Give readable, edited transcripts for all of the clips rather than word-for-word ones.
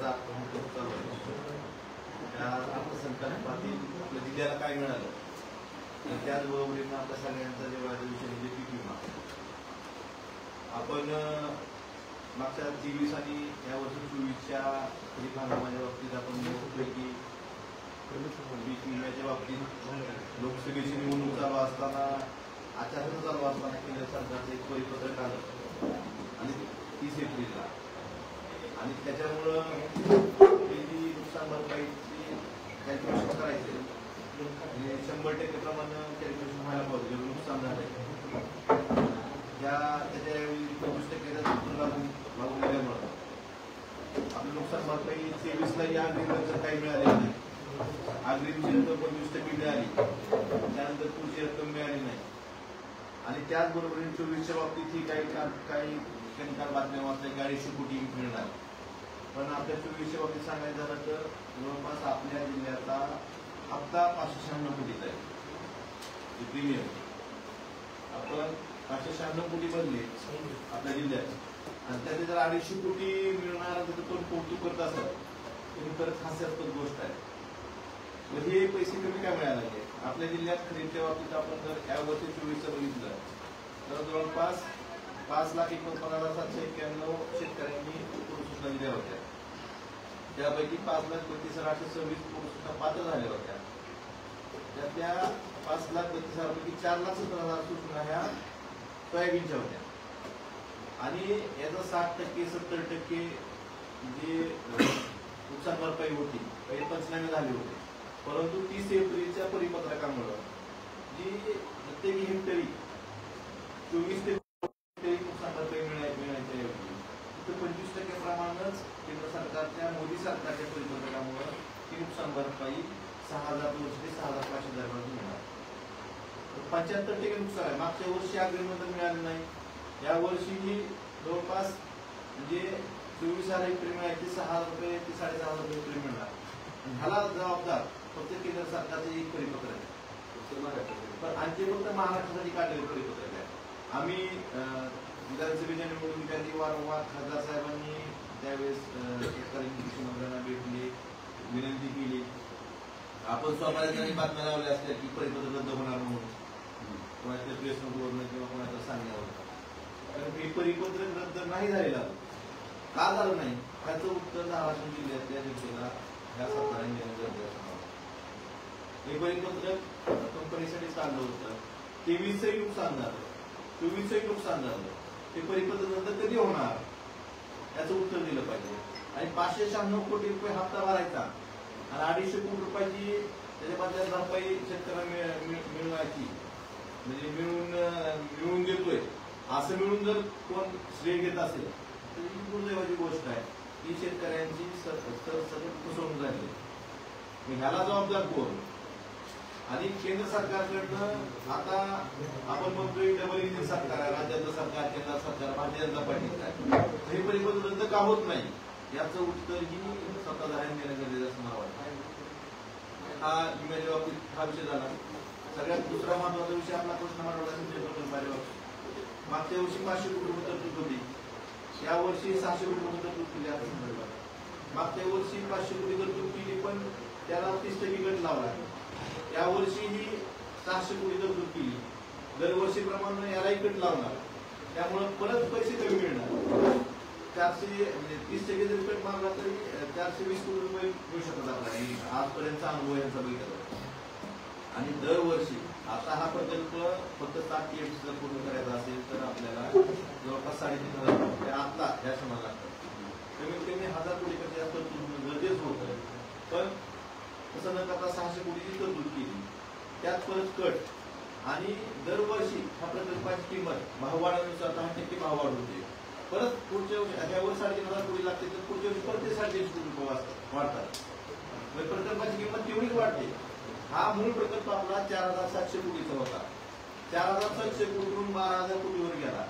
त्याचा अर्थसंकल्प चालू आहे. त्या अर्थसंकल्पातील आपल्या जिल्ह्याला काय मिळालं आणि त्याचबरोबरीनं आपल्या सगळ्यांचा जेव्हा विषय म्हणजे पीक विमा. आपण मागच्या 23 आणि यावर्षी 24च्या खरीप हंगामाच्या बाबतीत आपण पैकी पीक विम्याच्या बाबतीत लोकसभेची निवडणूक चालू असताना आचारसंहिता चालू असताना केंद्र सरकारचं एक परिपत्रक आलं आणि 30 एप्रिलला आणि त्याच्यामुळं जी नुकसान भरपाईची कॅल्क्युलेशन करायचे आणि 100% प्रमाणे कॅल्क्युलेशन व्हायला पाहिजे जेवढं नुकसान झालंय त्याच्यावेळी 25% लागू दिल्यामुळं आपलं नुकसान भरपाई 23ला या अग्रिम काही मिळालेलं नाही. अग्रिमची रक्कम 25% मिळाली, त्यानंतर पुढची रक्कम मिळाली नाही. आणि त्याचबरोबर 24च्या बाबतीत ही काही काल बातम्या वाचल्या की 250 कोटी मिळणार. पण आपल्या 24च्या बाबतीत सांगायचं झालं तर जवळपास आपल्या जिल्ह्याचा हप्ता 596 कोटीचा आहे. प्रीमियम आपण 596 कोटी बनले आपल्या जिल्ह्यात आणि त्याचे जर 250 कोटी मिळणार तर तो कौतुक करत असेल तुम्ही खरंच हास्यास्पद गोष्ट आहे. हे पैसे कमी काय मिळायला लागले. आपल्या जिल्ह्यात खरीपच्या बाबतीत आपण जर या वर्षी 24चं बघितलं तर जवळपास 5,49,791 शेतकऱ्यांनी पूर्वसूचना दिल्या होत्या. त्यापैकी 5,32,826 पूर्वसूचना पात्र झाल्या होत्या. त्यातल्या 5,32,000पैकी 4,70,000 सूचना ह्या सोयाबीनच्या होत्या आणि याचा 60% 70% जे नुकसान भरपाई होती काही पंचनामे झाले होते. परंतु 30 एप्रिलच्या परिपत्रकामुळे जी प्रत्येक हेक्टरी 24 ते नुकसान भरपाई मिळायच्या ऐवजी तिथं 25% प्रमाणच केंद्र सरकारच्या मोदी सरकारच्या परिपत्रकामुळे ही नुकसान भरपाई 6,200 ते 6,500 दरम्यान मिळणार. 75% नुकसान आहे. मागच्या वर्षी अग्रिम मिळाले नाही. या वर्षी जवळपास म्हणजे 24,000 हेक्टरी मिळायची 6,000 रुपये ते 6,500 हेक्टरी मिळणार. ह्याला जबाबदार फक्त केंद्र सरकारचे एक परिपत्रक आहे पण आणखी फक्त महाराष्ट्रासाठी काढलेले परिपत्रक आहे. आम्ही विधानसभेच्या निवडणुकीसाठी वारंवार खासदार साहेबांनी त्यावेळेस शेतकऱ्यांची कृषी मंत्र्यांना भेटले, विनंती केली. आपण स्वतःच्या बातम्या लावल्या असल्या की परिपत्रक रद्द होणार म्हणून कोणाच्या प्रेसनोटवरनं किंवा कोणाच्या सांगण्यावर. कारण हे परिपत्रक रद्द नाही झालेलं का झालं नाही ह्याचं उत्तर धाराशिव जिल्ह्यातल्या जनतेला ह्या सरकारने देणं गरजेचं आहे. हे परिपत्रक कंपनीसाठी चाललं होतं. 23चं नुकसान झालं, 24चं नुकसान झालं. ते परिपत्रक नंतर कधी होणार याचं उत्तर दिलं पाहिजे. आणि 596 कोटी रुपये हप्ता भरायचा आणि 250 कोटी रुपयाची त्याच्या भरपाई शेतकऱ्यांना मिळवायची म्हणजे मिळवून देतोय असं मिळून जर कोण श्रेय घेत असेल तर ही दुर्दैवाची गोष्ट आहे की शेतकऱ्यांची सतत फसवणूक झाली. ह्याला जबाबदार कोण. आणि केंद्र सरकारकडनं आता आपण म्हणतोय डबल इंजिन सरकार आहे, राज्याचं सरकार केंद्र सरकार भारतीय जनता पार्टीचं आहे. हे परिपत्रक रद्द का होत नाही याचं उत्तर ही सत्ताधाऱ्यांनी देणं गरजेचं असं मला वाटतं. हा विम्याच्या बाबतीत हा विषय झाला. सगळ्यात दुसरा महत्वाचा विषय आपला कृष्ण मराठा सिंचन प्रकल्पावर मागच्या वर्षी 500 कोटी रुपये तरतूद होती. या वर्षी 600 कोटी रुपये तरतूद केली आहे संदर्भात. मागच्या वर्षी 500 कोटी तरतूद केली पण त्याला 30% गट लावला. या वर्षी ही 600 कोटी तरतूद केली. दरवर्षीप्रमाणे यालाही कट लावणार. त्यामुळे परत पैसे कमी मिळणार. 400 म्हणजे 30% जरी कट मारला तरी 420 कोटी रुपये मिळू शकतात आपल्याला. आजपर्यंतचा अनुभव यांचा बघितला. आणि दरवर्षी आता हा प्रकल्प फक्त 7 TMC जर पूर्ण करायचा असेल तर आपल्याला जवळपास 3,500 रुपये आता ह्या क्षणाला लागतात. कमीत कमी 1,000 कोटीपेक्षा जास्त तरतूद गरजेचं होतं. पण तसं न करता 600 कोटीची तरतूद केली. त्यात परत कट आणि दरवर्षी ह्या प्रकल्पाची किंमत भाववाढीनुसार 10% भाववाढ होते. परत पुढच्या वर्षी यावर 3,500 कोटी लागते तर पुढच्या वर्षी परत 350 कोटी रुपये वाढतात. प्रकल्पाची किंमत तेवढीच वाढते. हा मूळ प्रकल्प आपला 4,700 कोटीचा होता. 4,700 कोटीवरून 12,000 कोटीवर गेला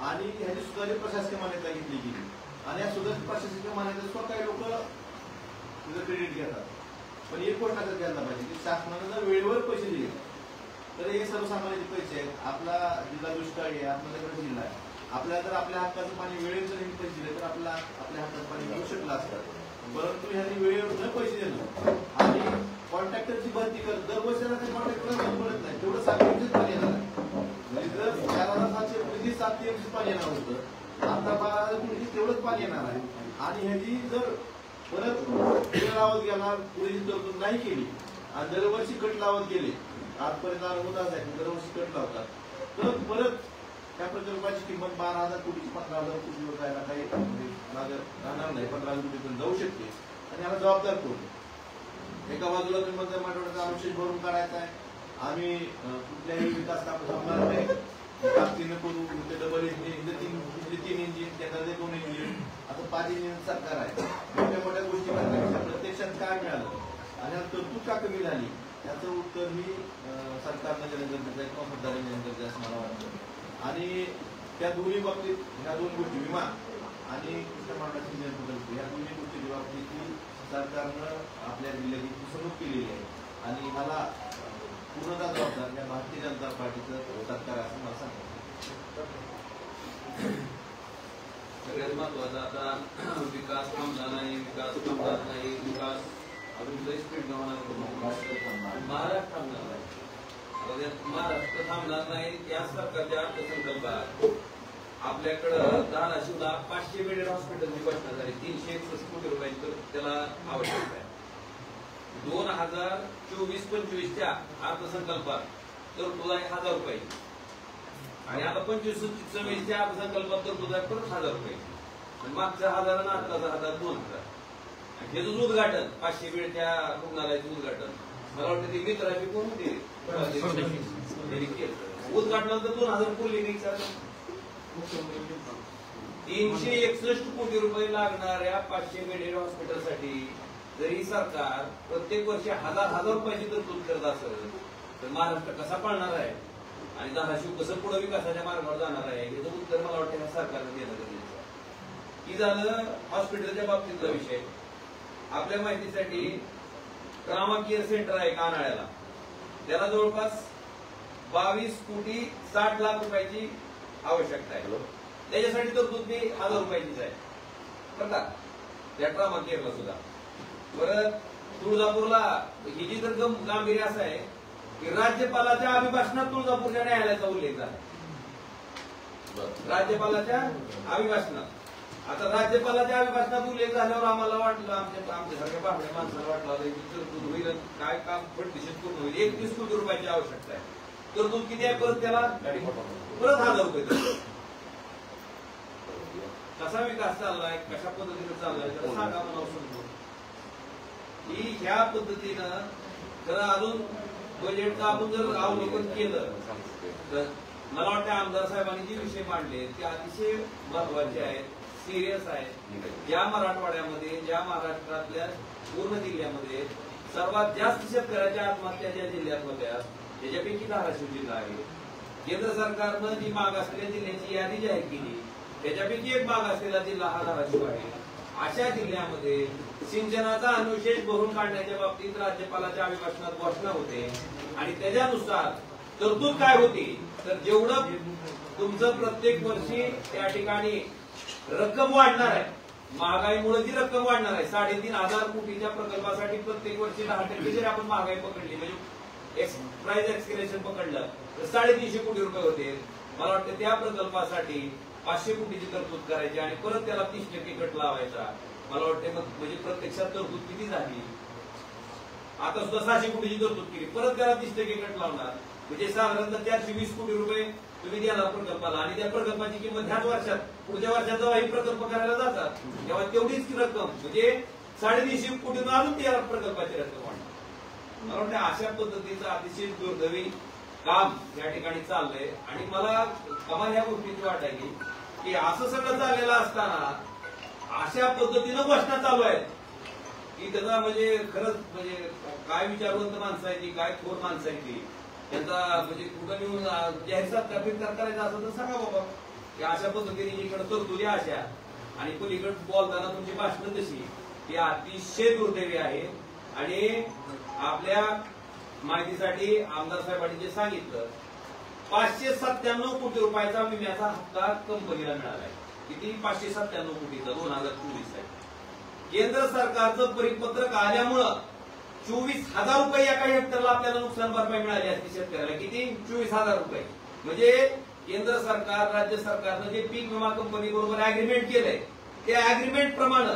आणि ह्याची सुधारित प्रशासकीय मान्यता घेतली गेली. आणि या सुधारित प्रशासकीय मान्यतेत काही लोक तुझं क्रेडिट घेतात. पण एक गोष्ट लक्षात घ्यायला पाहिजे की शासनाने जर वेळेवर पैसे दिले तर हे सर्वसामान्य पैसे आहेत. आपला जिल्हा दुष्काळी आहे, आपल्याकडे जिल्हा आहे. आपल्याला जर आपल्या हक्काचं पाणी वेळेत जर पैसे दिले तर आपल्या हक्काचं पाणी मिळू शकलं असतं. परंतु ह्यांनी वेळेवर न पैसे देणं आणि कॉन्ट्रॅक्टरची भरती करत दरवर्षाला ते कॉन्ट्रॅक्टरला पडत नाही तेवढं 7 TMC पाणी येणार आहे. म्हणजे जर 4,700 7 TMC पाणी येणार होतं आता 12,000 तेवढंच पाणी येणार आहे. आणि ह्याची जर परत वेळ लावत गेला पुढे तरतूद नाही केली आणि दरवर्षी कट लावत गेले आजपर्यंत अनुभव असा आहे दरवर्षी कट लावतात तर परत त्या प्रकल्पाची किंमत 12,000 कोटीची 15,000 कोटीवर जायला काही राहणार नाही. 15,000 कोटीपर्यंत जाऊ शकते आणि याला जबाबदार कोण? एका बाजूला तुम्ही म्हणता मराठवाड्याचा अनुशेष भरून काढायचा आहे. आम्ही कुठल्याही विकास काम थांबणार नाही ताकदीनं करू. ते डबल इंजिन 3 इंजिन त्याच्यामध्ये 2 इंजिन आता 5 इंजिन सरकार आहे. मोठ्या मोठ्या गोष्टी करण्यापेक्षा प्रत्यक्षात काय मिळालं आणि तरतूद का कमी झाली याचं उत्तर ही सरकारनं देणं गरजेचं आहे किंवा मतदारांनी देणं गरजेचं असं मला वाटतं. आणि त्या दोन्ही बाबतीत ह्या 2 गोष्टी विमा आणि कृष्ण मांडा सिंचन प्रकल्प ह्या दोन्ही गोष्टी बाबतीत सरकारनं आपल्या जिल्ह्याची फसवणूक केलेली आहे आणि मला पूर्णतः जबाबदार या भारतीय जनता पार्टीचं सरकार असं मला सांगायचं. सगळ्यात महत्वाचं आता विकास थांबला नाही विकास अजून लई स्पीड महाराष्ट्र थांबणार नाही. महाराष्ट्र थांबणार नाही. या सरकारच्या अर्थसंकल्पात आपल्याकडं धाराशिवला 500 बेडेड हॉस्पिटलची घोषणा झाली 361 कोटी रुपयांची तर त्याला आवश्यकता आहे. 2024-25च्या अर्थसंकल्पात तरतूद आहे 1,000 रुपये आणि आता 25-26च्या अर्थसंकल्पात तरतूद आहे परत 1,000 रुपये. मागचा 1,000 आणि आताचा 1,000 2,000. हे जो उद्घाटन 500 बेडच्या रुग्णालयाचं उद्घाटन मला वाटतं ते मित्राची कोण होते उद्घाटनानंतर 2,000 कोटी निघतात. 361 कोटी रुपये लागणाऱ्या 500 बेडेड हॉस्पिटलसाठी जरी सरकार प्रत्येक वर्षी 1,000 रुपयाची तरतूद करत असेल तर महाराष्ट्र कसा पाळणार आहे आणि धाराशिव कसं पुढे विकासाच्या मार्गावर जाणार आहे याचं उत्तर मला वाटतं ह्या सरकारने देणं गरजेचं आहे. की झालं हॉस्पिटलच्या बाबतीतला विषय. आपल्या माहितीसाठी ट्रॉमा केअर सेंटर आहे कानाळ्याला त्याला जवळपास 22 कोटी 60 लाख रुपयाची आवश्यकता आहे. त्याच्यासाठी तरतूद 1,000 रुपयाचीच आहे बरं का त्या ट्रॉमा केअरला सुद्धा. परत तुळजापूरला ही जी तर गांभीर्य असं आहे की राज्यपालाच्या अभिभाषणात तुळजापूरच्या न्यायालयाचा उल्लेख झाला. राज्यपालाच्या अभिभाषणात आता राज्यपालाच्या अभिभाषणात उल्लेख झाल्यावर आम्हाला वाटलं आमच्यासारख्या बाहेर माणसाला वाटलं तरतूद होईल काय काम पटदिशीर पूर्ण होईल. 31 कोटी रुपयाची आवश्यकता आहे. तरतूद किती आहे परत त्याला परत 1,000 रुपये. कसा विकास चाललाय कशा पद्धतीने चाललाय तर सांगा मला समजून की ह्या पद्धतीनं जर अजून बजेटचं आपण जर अवलोकन केलं तर मला वाटतं आमदार साहेबांनी जे विषय मांडले ते अतिशय महत्वाचे आहेत सिरियस आहेत. ज्या मराठवाड्यामध्ये ज्या महाराष्ट्रातल्या पूर्ण जिल्ह्यामध्ये सर्वात जास्त शेतकऱ्याच्या आत्महत्या ज्या जिल्ह्यात होत्या त्याच्यापैकी धाराशिव जिल्हा आहे. केंद्र सरकारनं जी मागासलेल्या जिल्ह्याची यादी जाहीर केली त्याच्यापैकी एक मागासलेला जिल्हा हा धाराशिव आहे. अशा जिल्ह्यामध्ये सिंचनाचा अनुशेष भरून काढण्याच्या बाबतीत राज्यपालाच्या अभिभाषणात घोषणा होते आणि त्याच्यानुसार तरतूद काय होती तर जेवढं तुमचं प्रत्येक वर्षी त्या ठिकाणी रक्कम वाढणार आहे महागाईमुळे जी रक्कम वाढणार आहे 3,500 कोटीच्या प्रकल्पासाठी प्रत्येक वर्षी 10% जरी आपण महागाई पकडली म्हणजे प्राइस एक्सक्रेशन पकडलं तर 350 कोटी रुपये होते. मला वाटतं त्या प्रकल्पासाठी 500 कोटीची तरतूद करायची आणि परत त्याला 30% कट लावायचा. मला वाटते मग म्हणजे प्रत्यक्षात तरतूद किती झाली आता सुद्धा 600 कोटीची तरतूद केली परत त्याला 30% कट लावणार म्हणजे साधारणतः 420 कोटी रुपये तुम्ही देणार प्रकल्पाला आणि त्या प्रकल्पाची किंमत ह्याच वर्षात पुढच्या वर्षात जेव्हा ही प्रकल्प करायला जातात तेव्हा तेवढीच रक्कम म्हणजे 350 कोटीतून अजून त्या प्रकल्पाची रक्कम वाढणार. मला वाटतं अशा पद्धतीचं अतिशय दुर्दैवी काम या ठिकाणी चाललंय आणि मला कमाल ह्या गोष्टीची वाटायची की असं सगळं चाललेलं असताना अशा पद्धतीनं घोषणा चालू आहेत की त्याचा म्हणजे खरंच म्हणजे काय विचारवंत माणसं आहे ती काय थोर माणसं आहे ती त्यांचा म्हणजे कुठं नेऊन जाहीर सत्कार करायचा असं तर सांगा बाबा की अशा पद्धतीने इकडे तरतुदी अशा आणि पलीकडे बोलताना तुमची भाषणं तशी ती अतिशय दुर्दैवी आहे. आणि आपल्या माहितीसाठी आमदार साहेबांनी जे सांगितलं 597 कोटी रुपयाचा विम्याचा हप्ता कंपनीला मिळाला आहे. किती 597 कोटीचा 2024 आहे. केंद्र सरकारचं परिपत्रक आल्यामुळं 24,000 रुपये एका हेक्टरला आपल्याला नुकसान भरपाई मिळाली असते शेतकऱ्याला. किती? 24,000 रुपये. म्हणजे केंद्र सरकार राज्य सरकारनं जे पीक विमा कंपनी बरोबर अग्रीमेंट केलंय त्या अग्रीमेंट प्रमाणे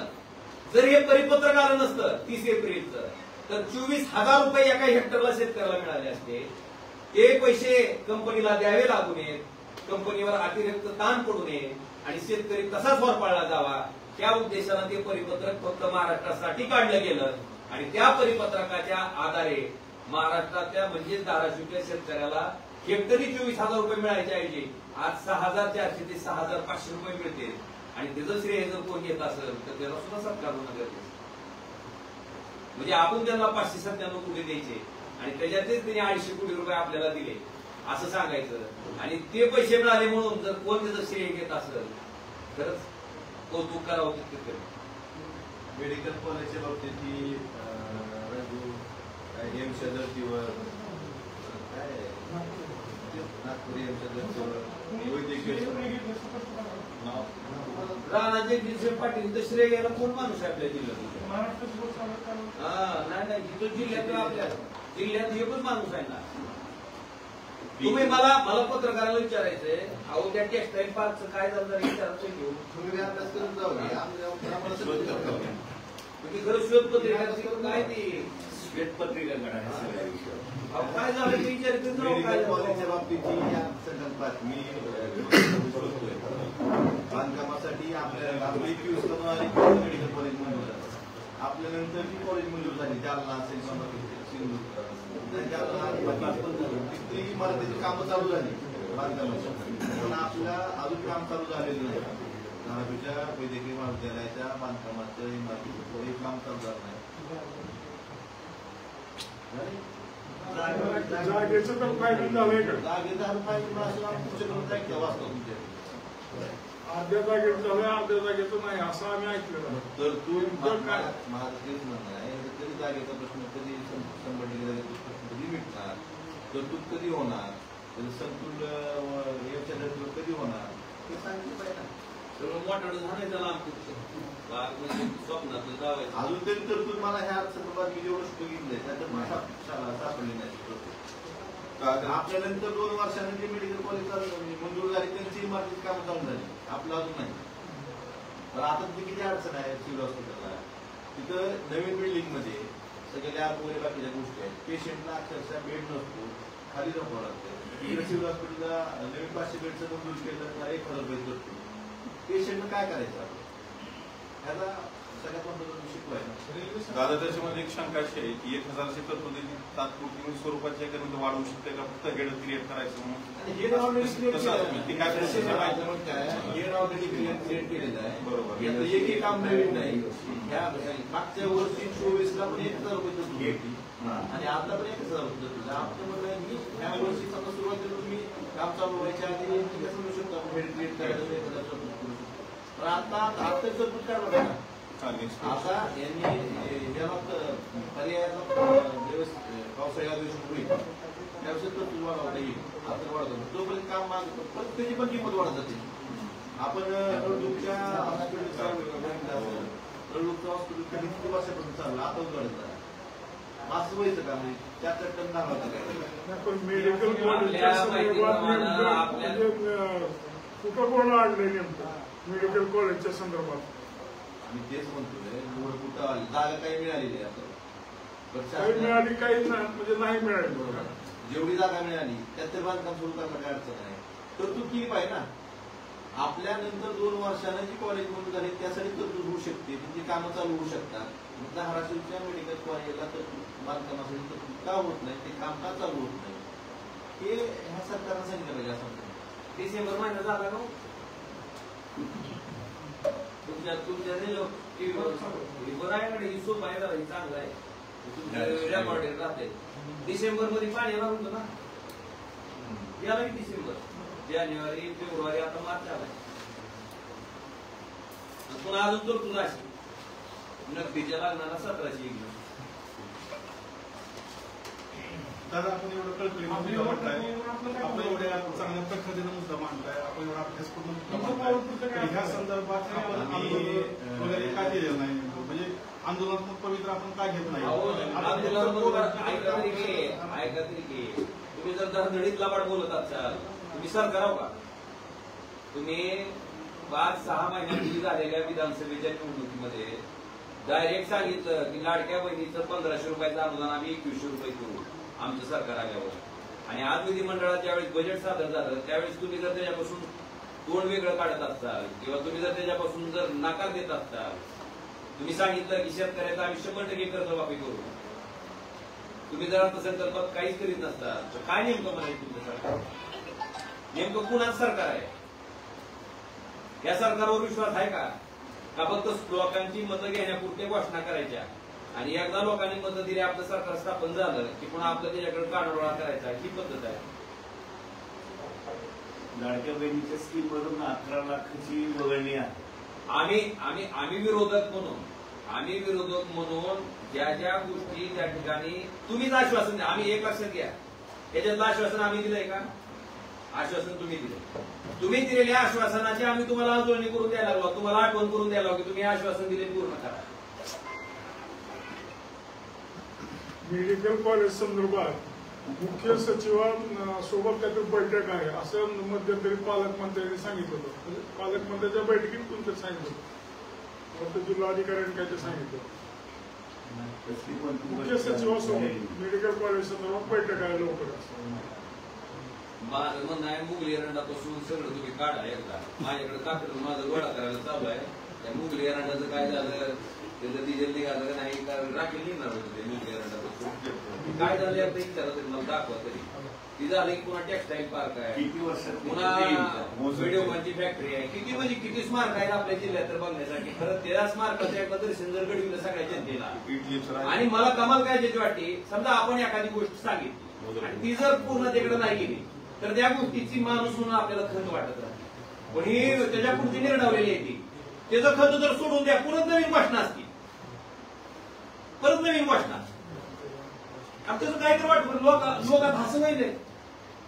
जर हे परिपत्रक आलं नसतं 30 एप्रिलचं तर 24,000 रुपये एका हेक्टरला शेतकऱ्याला मिळाले असते. ते पैसे कंपनीला द्यावे लागू नयेत, कंपनीवर अतिरिक्त ताण पडू नये आणि शेतकरी तसाच होरपाळला जावा त्या उद्देशानं ते परिपत्रक फक्त महाराष्ट्रासाठी काढलं गेलं. आणि त्या परिपत्रकाच्या आधारे महाराष्ट्रातल्या म्हणजे धाराशिवच्या शेतकऱ्याला हेक्टरी 24,000 रुपये मिळायच्या ऐवजी आज 6,400 ते 6,500 रुपये मिळते. आणि त्याचं श्रेय जर कोण घेत असेल तर त्याला सुद्धा सरकार होणं गरजेचं. म्हणजे आपण त्यांना 597 कोटी द्यायचे आणि त्याच्यातच त्यांनी 250 कोटी रुपये आपल्याला दिले असं सांगायचं. आणि ते पैसे मिळाले म्हणून जर कोण त्याचं श्रेय घेत असेल तरच कौतुक करावं तितकं. मेडिकल कॉलेजच्या बाबतीत एमच्या धर्तीवर काय नागपूर एमच्या धर्तीवर वैद्यकीय राणा जगदीश पाटील श्रेय घ्यायला कोण माणूस आहे आपल्या जिल्ह्यात? नाही जिथं जिल्ह्यात आपल्या जिल्ह्यात एकच माणूस आहे ना. तुम्ही मला पत्रकाराला विचारायचंय अहो त्या टेक्सटाईल पार्कचं काय झालं विचारायचं घेऊ तुम्ही अभ्यास करून जाऊ. तुम्ही खरं शोध पत्रिका काय ती श्वेतपत्रिका काय झालं ते विचारायचं मेडिकल कॉलेजच्या बाबतीतची या संकल्पात मी बांधकामासाठी आपल्या मेडिकल कॉलेज मंजूर झालं. आपल्या नंतरची कॉलेज मंजूर झाली जालना असेल सिंधुदुर्ग तिथली इमारतीची कामं चालू झाली बांधकामाची. पण आपल्या अजून काम चालू झालेलं नाही. धाराशिवच्या वैद्यकीय महाविद्यालयाच्या बांधकामाचं इमारतीचं काम चालू झालं नाही. जागेचं तर फायदा झालंय का? जागेचा फायदा असं तुमच्याकडून ऐकलं वाचतो तुमच्या अर्ध्या जागेत झालंय अर्ध्या जागेचं नाही असं आम्ही ऐकलं. तर तू माझं तेच म्हणणं आहे कधी जागेचा प्रश्न कधी 100% जागेचा प्रश्न कधी मिटणार, तरतूद कधी होणार, संतुल कधी होणार हे सांगितलं पाहिजे. सगळं मोठं झालंय त्याला स्वप्नात जावायचं. अजून तरी तरतूद मला ह्या संदर्भात मी जेवढं बघितलंय त्याच्यात मला सापडली नाही. आपल्या नंतर 2 वर्षानंतर मेडिकल कॉलेज मंजूर झाली त्यांची इमारतीची कामं चालू झाली. आपलं अजून नाही. पण आता तिथे किती अडचण आहे सिव्हिल हॉस्पिटलला. तिथं नवीन बिल्डिंग मध्ये सगळे लॅब वगैरे बाकीच्या गोष्टी आहेत. पेशंटला अक्षरशः बेड नसतो, खाली जावं लागतं. सिव्हिल हॉस्पिटलला नवीन 500 बेडचं मंजूर केलं तर 1,000 रुपये करतो. पेशंटनं काय करायचं ह्याला सगळ्यात महत्त्वाचं शिकवायचं. दादा त्याच्यामध्ये एक शंका अशी आहे की 1,000ची तरतुदी तात्पुरती स्वरूपाची एखादी वाढवू शकते का फक्त हेड क्रिएट करायचं म्हणून हेड ऑलरेडी क्रिएट केलेलं आहे. बरोबर. एकही काम नवीन नाही. मागच्या वर्षी 24ला पण 1,000 रुपये तरतूद होती आणि आता पण 1,000 रुपये तरतूद. आपलं म्हणणं आहे की ह्या वर्षी समजा सुरुवातीला तुम्ही काम चालू व्हायच्या आधी कसं मिळू शकतो आपण हेड क्रिएट करायचं 1,000 तरतूद करू शकतो. पण आता तरतूद काढलं पाहिजे. आता यांनी ज्याला पर्यायाचा पावसाळी अधिवेशन होईल त्याविषयी तरतूद वाढवता येईल. आता वाढवतो जोपर्यंत काम मागतो पण त्याची पण किंमत वाढत जाते. आपण रडूकच्या हॉस्पिटलचा रडूकचं हॉस्पिटल कधी किती वर्षापासून चाललं आता उघडत नाही. मास्क व्हायचं का म्हणजे 4 टन दाखवायचं काय. पण मेडिकल कॉलेजच्या कुठं कोण आणलंय नेमकं मेडिकल कॉलेजच्या संदर्भात? आम्ही तेच म्हणतोय निवड कुठं आली जागा काही मिळालेली आहे. काही मिळाली काही म्हणजे नाही मिळाली. जेवढी जागा मिळाली त्यात तर बांधकाम सुरू करायला काय अडचण आहे. तरतूद केली पाहिजे ना. आपल्या नंतर 2 वर्षांना जी कॉलेज मंजूर झाली त्यासाठी तरतूद होऊ शकते. त्यांची कामं चालू होऊ शकतात. धाराशिवच्या मेडिकल कॉलेजला तरतूद बांधकामासाठी तरतूद का होत नाही, ते काम का चालू होत नाही हे ह्या सरकारनं सांगितलं पाहिजे. असं डिसेंबर महिना झाला का तुमच्या बरं आहे ना हिशोब आहे जरा चांगला आहे. तुमच्या रेकॉर्डेड राहते. डिसेंबर मध्ये पाणी येणार होतं ना याला की डिसेंबर जानेवारी फेब्रुवारी आता मार्च आलाय. पुन्हा अजून तरतूद अशी नगदीच्या लागणारा 1700 एकदा. दादा आपण एवढं कळकळीनं मुद्दा मांडलाय, आपण एवढ्या चांगल्या पद्धतीनं मुद्दा मांडलाय, आपण एवढा अभ्यास करून मुद्दा मांडलाय, ह्या संदर्भात आपण वगैरे काय केलेलं नाही. म्हणजे आंदोलनात्मक पवित्र आपण का घेत नाही? ऐका तरी की तुम्ही जर धडधडीत लबाड बोलत असाल तुम्ही सरकार का? तुम्ही 5-6 महिन्यापूर्वी झालेल्या विधानसभेच्या निवडणुकीमध्ये डायरेक्ट सांगितलं की लाडक्या बहिणीचं 1500 रुपयाचं अनुदान आम्ही 2100 रुपये करू आमचं सरकार आल्यावर. आणि आज विधिमंडळात ज्यावेळेस बजेट सादर झालं त्यावेळेस तुम्ही जर त्याच्यापासून तोंड वेगळं काढत असाल किंवा तुम्ही जर त्याच्यापासून जर नकार देत असाल, तुम्ही सांगितलं की शेतकऱ्याचं आम्ही 100% कर्जमाफी करू, तुम्ही जर अर्थसंकल्पात काहीच करीत नसता तर काय नेमकं म्हणायचं तुमचं सरकार? नेमकं कुणाचं सरकार आहे? या सरकारवर विश्वास आहे का? का फक्त लोकांची मतं घेण्यापुरते घोषणा करायच्या आणि एकदा लोकांनी मतं दिली आपलं सरकार स्थापन झालं की पुन्हा आपलं त्याच्याकडे काढोडा करायचा ही पद्धत आहे. लाडक्या बहिणीच्या स्कीम मधून 11 लाखाची वगळणी आहे. आम्ही विरोधक म्हणून ज्या ज्या गोष्टी त्या ठिकाणी तुम्हीच आश्वासन द्या. आम्ही एक लक्षात घ्या, त्याच्यातलं आश्वासन आम्ही दिलंय का? आश्वासन तुम्ही दिले. तुम्ही दिलेल्या आश्वासनाची आम्ही तुम्हाला जुळणी करून द्यायला लागलो, तुम्हाला आठवण करून द्यायला लागलो की तुम्ही आश्वासन दिले पूर्ण करा. मेडिकल कॉलेज संदर्भात मुख्य सचिवांसोबत काहीतरी बैठक आहे असं मध्यंतरी पालकमंत्र्यांनी सांगितलं होतं. पालकमंत्र्यांच्या बैठकीत तुमचं सांगितलं होतं, जिल्हाधिकाऱ्यांनी काहीतरी सांगितलं. मुख्य सचिवासोबत मेडिकल कॉलेज संदर्भात बैठक आहे लवकरच. माझं म्हणणं आहे मुगली एरंडापासून सगळं तुम्ही काढा एकदा. माझ्याकडे काकडून माझं गोळा करायला चालू आहे. त्या मुगली एरंडाचं काय झालं, त्याचं डिझेल निघालं का नाही, कारण राखील निघणार होतं ते मुगली एरंडापासून. काय झालं एकदा विचारा तरी मला दाखवा तरी. ती झाली की पुन्हा टेक्सटाईल पार्क आहे, किती वर्षात पुन्हा व्हिडिओकॉनची फॅक्टरी आहे. किती म्हणजे किती स्मारक आहेत आपल्या जिल्ह्यात तर बघण्यासाठी. खरं त्या स्मारकाचं एकदा दर्शन जर घडविलं सगळ्या जनतेला. आणि मला कमाल काय त्याची वाटते, समजा आपण एखादी गोष्ट सांगितली आणि ती जर पूर्ण तिकडे नाही गेली तर त्या गोष्टीची माणूस म्हणून आपल्याला खंत वाटत राहते. पण ही त्याच्या पुढची निर्णवलेली आहे ती, त्याचं खंत जर सोडून द्या, परत नवीन घोषणा असते, परत नवीन घोषणा. आणि त्याचं काय तर वाटतं लोकात हसं नाही,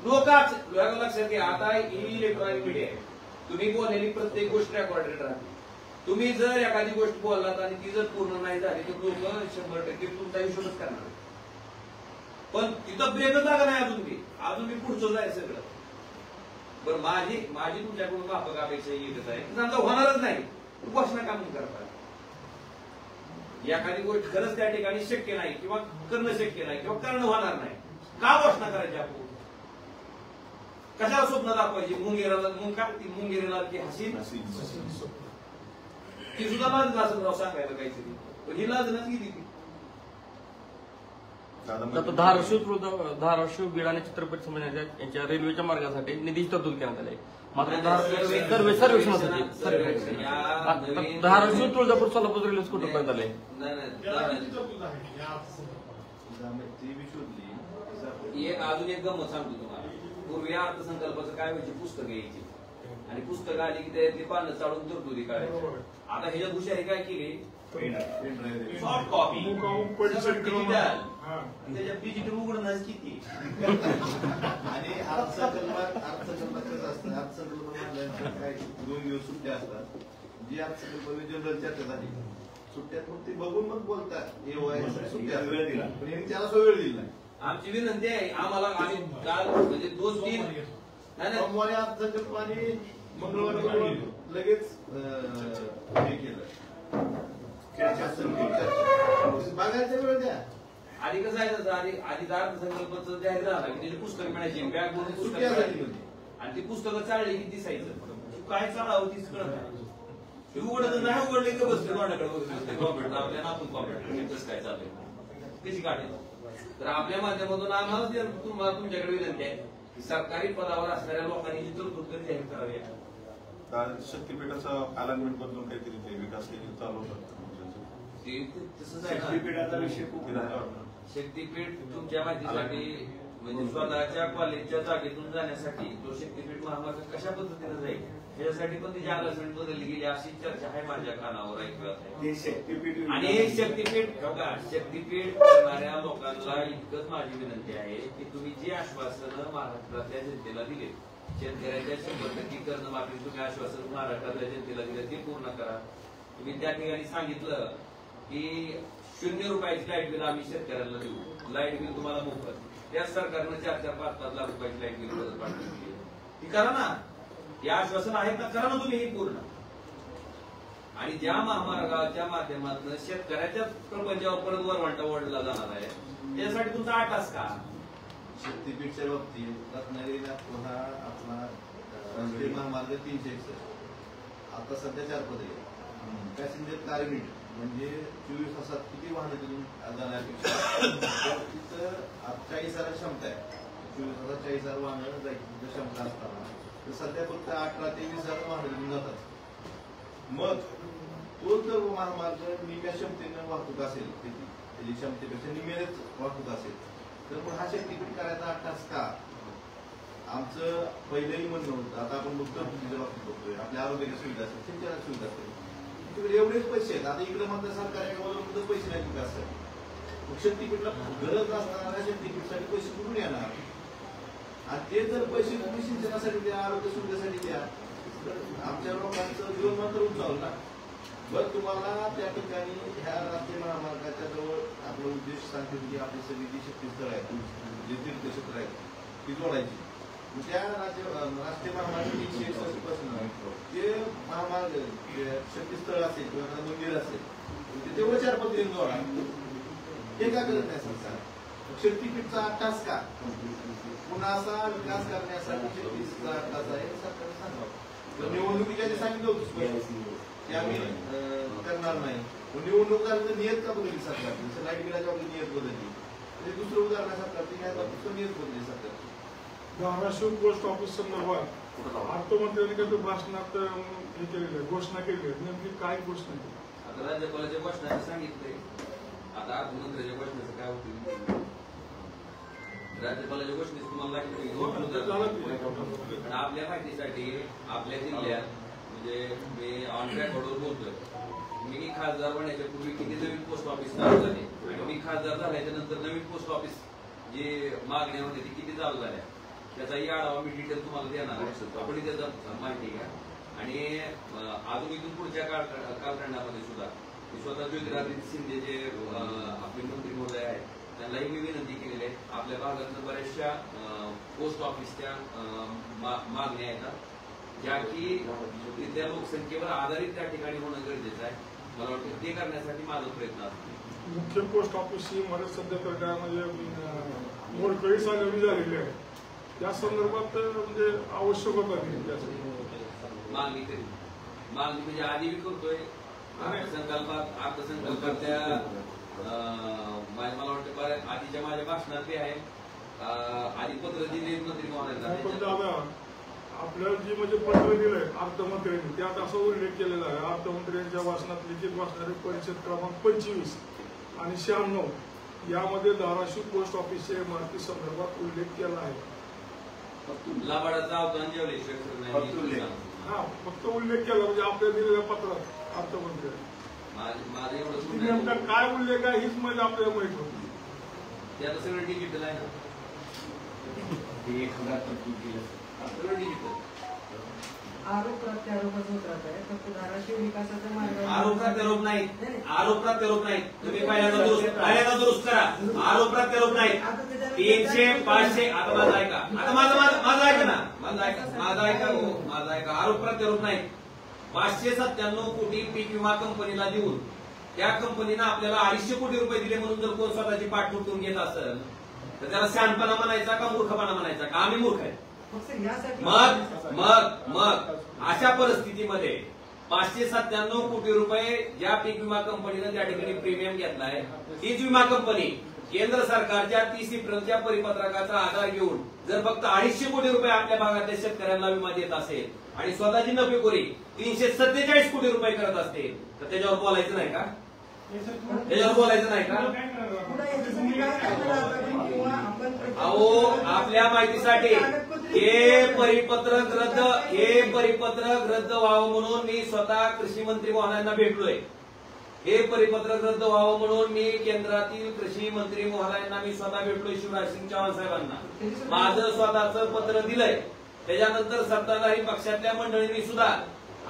लोकांच लक्षात घ्या. आता ही इलेक्ट्रॉनिक मीडिया आहे, तुम्ही बोललेली प्रत्येक गोष्ट रेकॉर्डेड राहते. तुम्ही जर एखादी गोष्ट बोललात आणि ती जर पूर्ण नाही झाली तर लोक 100% तुमचा हिशोबच करणार. पण तिथं ब्रेकच जागा नाही अजून मी पुढचं जाय सगळं. बरं माझी तुमच्याकडून माफक अपेक्षा येतच आहे, समजा होणारच नाही घोषणा का म्हणून करता. एखादी गोष्ट खरंच त्या ठिकाणी शक्य नाही किंवा करणं शक्य नाही किंवा करणं होणार नाही, का घोषणा करायची आपण? कशाला स्वप्न दाखवायची? मुंगेरीला ती हसीन ती सुद्धा लाज असं राव सांगायला काहीतरी, पण ही लाजनच गेली ती. आता धाराशिव बीड आणि चित्रपट समजण्याच्या यांच्या रेल्वेच्या मार्गासाठी निधीची तरतूद करण्यात आली. मात्र सर्वेक्षणासाठी धाराशिव तुळजापूर सोलापूर रेल्वे कुठं करण्यात आले? अजून एक गमत सांगतो तुम्हाला. पूर्वी अर्थसंकल्पाचं काय व्हायची, पुस्तकं यायची आणि पुस्तकं आली की त्यातली पानं चाळून तरतुदी काढायची. आता ह्याच्यात हुशारी काय केली, सॉफ्ट कॉपी त्याच्यात डिजिटल उघडणं किती. आणि अर्थसंकल्पात कसं असतं, अर्थसंकल्प काय 2 दिवस सुट्ट्या असतात. जी अर्थसंकल्प जनरल चर्चा झाली सुट्ट्यात मग ते बघून मग बोलतात हे सुट्ट्या वेळ दिला, पण यांनी त्याला वेळ दिला. आमची विनंती आहे, आम्हाला आम्ही काल म्हणजे 2-3 सोमवारी अर्थसंकल्प आणि मंगळवारी लगेच हे केलं. बघायचा वेळ द्या. आधी कसं आहे, आधी अर्थसंकल्पाचं जाहीर झाला की त्याची पुस्तकं मिळायची, बॅग म्हणून पुस्तकं आणि ती पुस्तकं चालली की दिसायचं काय चालावं तीच कळत नाही. उघडत नाही, उघडले की बसते माझ्याकडे कॉम्प्युटर आपल्याला, आपण कॉम्प्युटर कसं काय चाललंय कशी काढेल. तर आपल्या माध्यमातून आम्हाला तुम्हाला तुमच्याकडे विनंती आहे की सरकारी पदावर असणाऱ्या लोकांनी जी तरतूद जाहीर करावी. शक्तीपीठाचा अलाइनमेंट बदलून काहीतरी ते विकास चालू होतात. तसंच आहे. शक्तीपीठाचा विषय खूप शक्तीपीठ तुमच्या माहितीसाठी म्हणजे स्वतःच्या कॉलेजच्या जागेतून जाण्यासाठी तो शक्तीपीठ महामार्ग कशा पद्धतीने जाईल याच्यासाठी पण त्याची अलाइनमेंट बदलली गेली अशी चर्चा आहे माझ्या कानावर ऐकत आहे. आणि हे शक्तीपीठ बघा, शक्तीपीठ करणाऱ्या लोकांना इतकंच माझी विनंती आहे की तुम्ही जी आश्वासनं महाराष्ट्रातल्या जनतेला दिले, शेतकऱ्याच्या 100% कर्जमाफी तुम्ही आश्वासन महाराष्ट्रातल्या जनतेला दिलं ते पूर्ण करा. तुम्ही त्या ठिकाणी सांगितलं की 0 रुपयाची लाईट बिल आम्ही शेतकऱ्यांना देऊ, लाईट बिल तुम्हाला मोफत. त्याच सरकारनं 4-4, 5-5 लाख रुपयाची लाईट बिल परत पाठवली. ती करा ना, हे आश्वासन आहेत ना, करा ना तुम्ही हे पूर्ण. आणि ज्या महामार्गाच्या माध्यमातून शेतकऱ्याच्या प्रपंचावर परत वरवंटा ओढला जाणार आहे, त्यासाठी तुमचा 8 तास का? शक्तीपीठच्या बाबतीत रत्नागिरीला पुन्हा आपला राष्ट्रीय महामार्ग 361 आता सध्या 4 पदरी आहे. पॅसेंजर कार युनिट म्हणजे 24 तासात किती वाहनं तिथून जाण्यापेक्षा तिथं 40,000 क्षमता आहे. 24 तासात 40,000 वाहनं जायची क्षमता असताना तर सध्या फक्त 18 ते 20,000 वाहनं तिथून जातात. मग तो जर महामार्ग निम्या क्षमतेनं वाहतूक असेल, त्याची क्षमतेपेक्षा निम्याच वाहतूक असेल, तर मग हा शक्तीपीठ करायचा 8 तास का? आमचं पहिलंही म्हणणं होतं, आता आपण बघतो बाबतीत बघतोय, आपल्या आरोग्याच्या सुविधा असेल, सिंचनाच्या सुविधा असेल, तिकडे एवढेच पैसे आहेत. आता इकडे मात्र सरकार पैसे नाही विकास आहे. मग शक्तीपीठला गरज असणाऱ्या शक्तीपीठसाठी पैसे कुठून येणार? आणि ते जर पैसे तुम्ही सिंचनासाठी द्या, आरोग्य सुविधेसाठी द्या, तर आमच्या लोकांचं जीवन मात्र उंचावलं ना. बरं, तुम्हाला त्या ठिकाणी ह्या राष्ट्रीय महामार्गाच्या जवळ आपला उद्देश सांगते की आपली सगळी जी शक्तीस्थळ आहेत, जे तीर्थक्षेत्र आहेत, ती जोडायची. त्या राष्ट्रीय महामार्ग 361 पासून जे महामार्ग शक्तीस्थळ असेल किंवा मंदिर असेल ते तेवढं 4 पद्धतीने जोडा. हे का करत नाही सरकार? शक्तीपीठचा 8 तास का? पुन्हा असा विकास करण्यासाठी शक्तीचा 8 तास आहे सरकारने सांगावं. निवडणुकीच्या जे सांगितलं होतं ते आम्ही करणार नाही. निवडणूक झाल्यानंतर नियत का बदलली सरकारने? जसं लाईट बिलाच्या बाबतीत नियत बदलली, म्हणजे दुसरं उदाहरण सरकारची ह्या बाबतीत नियत बदलली सरकारची. धाराशिव पोस्ट ऑफिस संदर्भात अर्थमंत्र्यांनी काही भाषणात हे केलेलं आहे, घोषणा केली आहे. नेमकी काय घोषणा केली? आता राज्यपालाच्या घोषणाने सांगितलंय. आता अर्थमंत्र्याच्या घोषणेचं काय होतं? राज्यपालाच्या घोषणेत तुम्हाला आपल्या माहितीसाठी आपल्या जिल्ह्यात म्हणजे मी ऑन रेकॉर्डवर बोलतोय, मी खासदार होण्याच्या पूर्वी किती नवीन पोस्ट ऑफिस चालू झाले आणि मी खासदार झाल्याच्या नंतर नवीन पोस्ट ऑफिस जे मागण्या होत्या ती किती चालू झाल्या, त्याचाही आढावा मी डिटेल तुम्हाला देणार आहे. आपण त्याचा माहिती घ्या. आणि अजून इथून पुढच्या कालखंडामध्ये सुद्धा मी स्वतः ज्योतिरादित्य शिंदे जे आपले मंत्री महोदय आहेत त्यांनाही मी विनंती केलेली आहे. आपल्या भागात बऱ्याचशा पोस्ट ऑफिसच्या मागण्या येतात ज्या की तिथल्या लोकसंख्येवर आधारित त्या ठिकाणी होणं गरजेचं आहे. मला वाटतं ते करण्यासाठी माझा प्रयत्न असतो. मुख्य पोस्ट ऑफिस ही मला सध्या तर म्हणजे मोडकळी सांगली झालेली आहे. त्या संदर्भात म्हणजे आवश्यक होता मागणी करी. मागणी म्हणजे आधी मी करतोय अर्थसंकल्पात त्या मला वाटतं आधीच्या माझ्या भाषणात ते आहे. आधी पत्र दिले मंत्री महोदयांना. आपल्याला जी म्हणजे पत्र दिलंय अर्थमंत्र्यांनी त्यात असा उल्लेख केलेला आहे. अर्थमंत्र्यांच्या भाषणात लिखित भाषणाचे परिषद क्रमांक 25 आणि 96 यामध्ये धाराशिव पोस्ट ऑफिसच्या इमारती संदर्भात उल्लेख केला आहे. लाभाडाचा अवधान जेवढे हा फक्त उल्लेख केला म्हणजे आपल्या दिलेल्या पत्रात अर्थमंत्र्यांनी. माझं एवढं नेमका काय उल्लेख आहे हीच म्हणजे आपल्याला माहित होती. ते आता सगळं डिजिटल आहे ना. सगळं डिजिटल. आरोप प्रत्यारोपच होत राहत आहे. फक्त धाराशिव विकासाचा मार्ग आरोप प्रत्यारोप नाही. आरोप प्रत्यारोप नाही. तुम्ही पहिल्यांदा दुरुस्त करा. आरोप प्रत्यारोप नाही. 300, 500 आता माझं ऐका. आता माझं ऐका ना. माझा ऐका. आरोप प्रत्यारोप नाही. 597 कोटी पीक विमा कंपनीला देऊन त्या कंपनीनं आपल्याला 250 कोटी रुपये दिले म्हणून जर कोण स्वतःची पाठ ठोकून घेत असेल तर त्याला शहाणपणा म्हणायचा का मूर्खपणा म्हणायचा का? आम्ही मूर्ख आहे. मग अशा परिस्थितीमध्ये 597 कोटी रुपये ज्या पीक विमा कंपनीनं त्या ठिकाणी प्रीमियम घेतलाय तीच विमा कंपनी केंद्र सरकारच्या 30 एप्रिलच्या परिपत्रकाचा आधार घेऊन जर फक्त 250 कोटी रुपये आपल्या भागातल्या शेतकऱ्यांना विमा देत असेल आणि स्वतःची नफेखोरी 347 कोटी रुपये करत असते तर त्याच्यावर बोलायचं नाही का? त्याच्यावर बोलायचं नाही का? अहो आपल्या माहितीसाठी हे परिपत्रक रद्द व्हावं म्हणून मी स्वतः कृषी मंत्री महोदयांना भेटलोय. हे परिपत्रक रद्द व्हावं म्हणून मी केंद्रातील कृषी मंत्री महोदयांना मी स्वतः भेटलोय. शिवराज सिंग चौहान साहेबांना माझं स्वतःचं पत्र दिलंय. त्याच्यानंतर सत्ताधारी पक्षातल्या मंडळींनी सुद्धा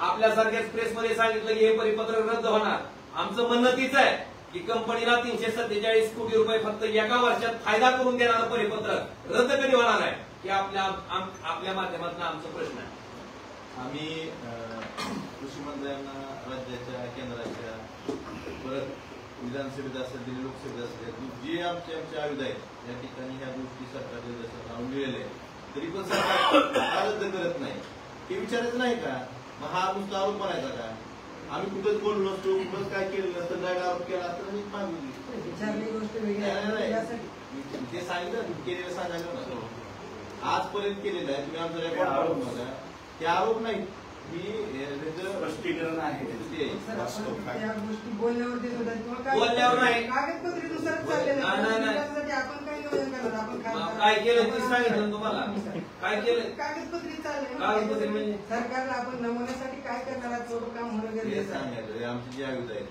आपल्यासारख्याच प्रेसमध्ये सांगितलं की हे परिपत्रक रद्द होणार. आमचं म्हणणं तीच आहे की कंपनीला 347 कोटी रुपये फक्त एका वर्षात फायदा करून देणारं परिपत्रक रद्द कधी होणार आहे की आपल्या माध्यमातून आमचा प्रश्न आहे. आम्ही कृषी मंत्र्यांना राज्याच्या केंद्राच्या परत विधानसभेत असेल दिल्ली लोकसभेत असेल जे आमचे आयुध आहेत या ठिकाणी ह्या गोष्टी सरकारने जसं लावून दिलेले तरी पण सरकार रद्द करत नाही हे विचारायचं नाही का. मग हा नुसता आरोप म्हणायचा का. आम्ही कुठेच बोललो नसतो कुठंच काय केलं नसतं काय आरोप केला तर मी मागवली विचारली गोष्ट वेगळी ते सांगितलं केलेलं सांगायचं नसतं. आजपर्यंत केलेलं आहे तुम्ही आमचा रेकॉर्ड काढून बघा ते आरोप नाही मी स्पष्टीकरण आहे त्या गोष्टी बोलल्यावरती बोलल्यावर नाही. कागदपत्रेनुसारच चाललेलं आहे. आपण काय नियोजन करणार आपण काय केलं ते सांगितलं तुम्हाला काय केलं कागदपत्री कागदपत्री म्हणजे सरकारला आपण नमुन्यासाठी काय करणार आहात थोडं काम होणं हे गरजेचं आहे. सांगायचं आमचे जे आयुध आहेत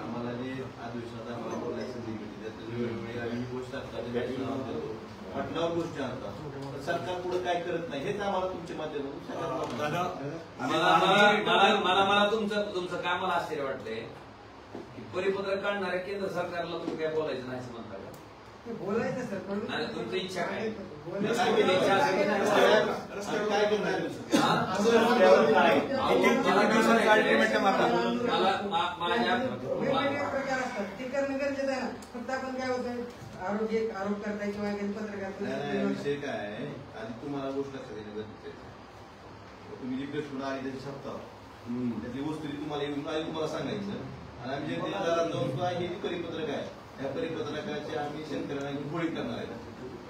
आम्हाला जे अधिवेशनात आम्हाला बोलायचं संधी मिळते त्यात वेळोवेळी आम्ही गोष्ट असतात पटनावर गोष्टी आणतात सरकार पुढे काय करत नाही हेच आम्हाला तुमच्या माध्यमातून मला तुमचं काय मला आश्चर्य वाटतंय की परिपत्रक काढणाऱ्या केंद्र सरकारला तुम्ही काय बोलायचं नाही असं म्हणता का. ते बोलायचं सर पण आणि तुमची इच्छा काय काय करणार वेगवेगळे प्रकार असतात ते करणं गरजेचं आहे ना. फक्त आपण काय होतं आरोप करताय किंवा पत्रकार विषय काय आहे आणि तुम्हाला गोष्ट लक्षात येणं गरजेचं आहे. तुम्ही जी प्रश्न आली त्याची शब्द त्याची वस्तू तुम्हाला येऊन आली तुम्हाला सांगायचं आणि आम्ही जे जाऊन सुद्धा हे जे परिपत्रक आहे त्या परिपत्रकाची आम्ही शेतकऱ्यांना होळी करणार आहे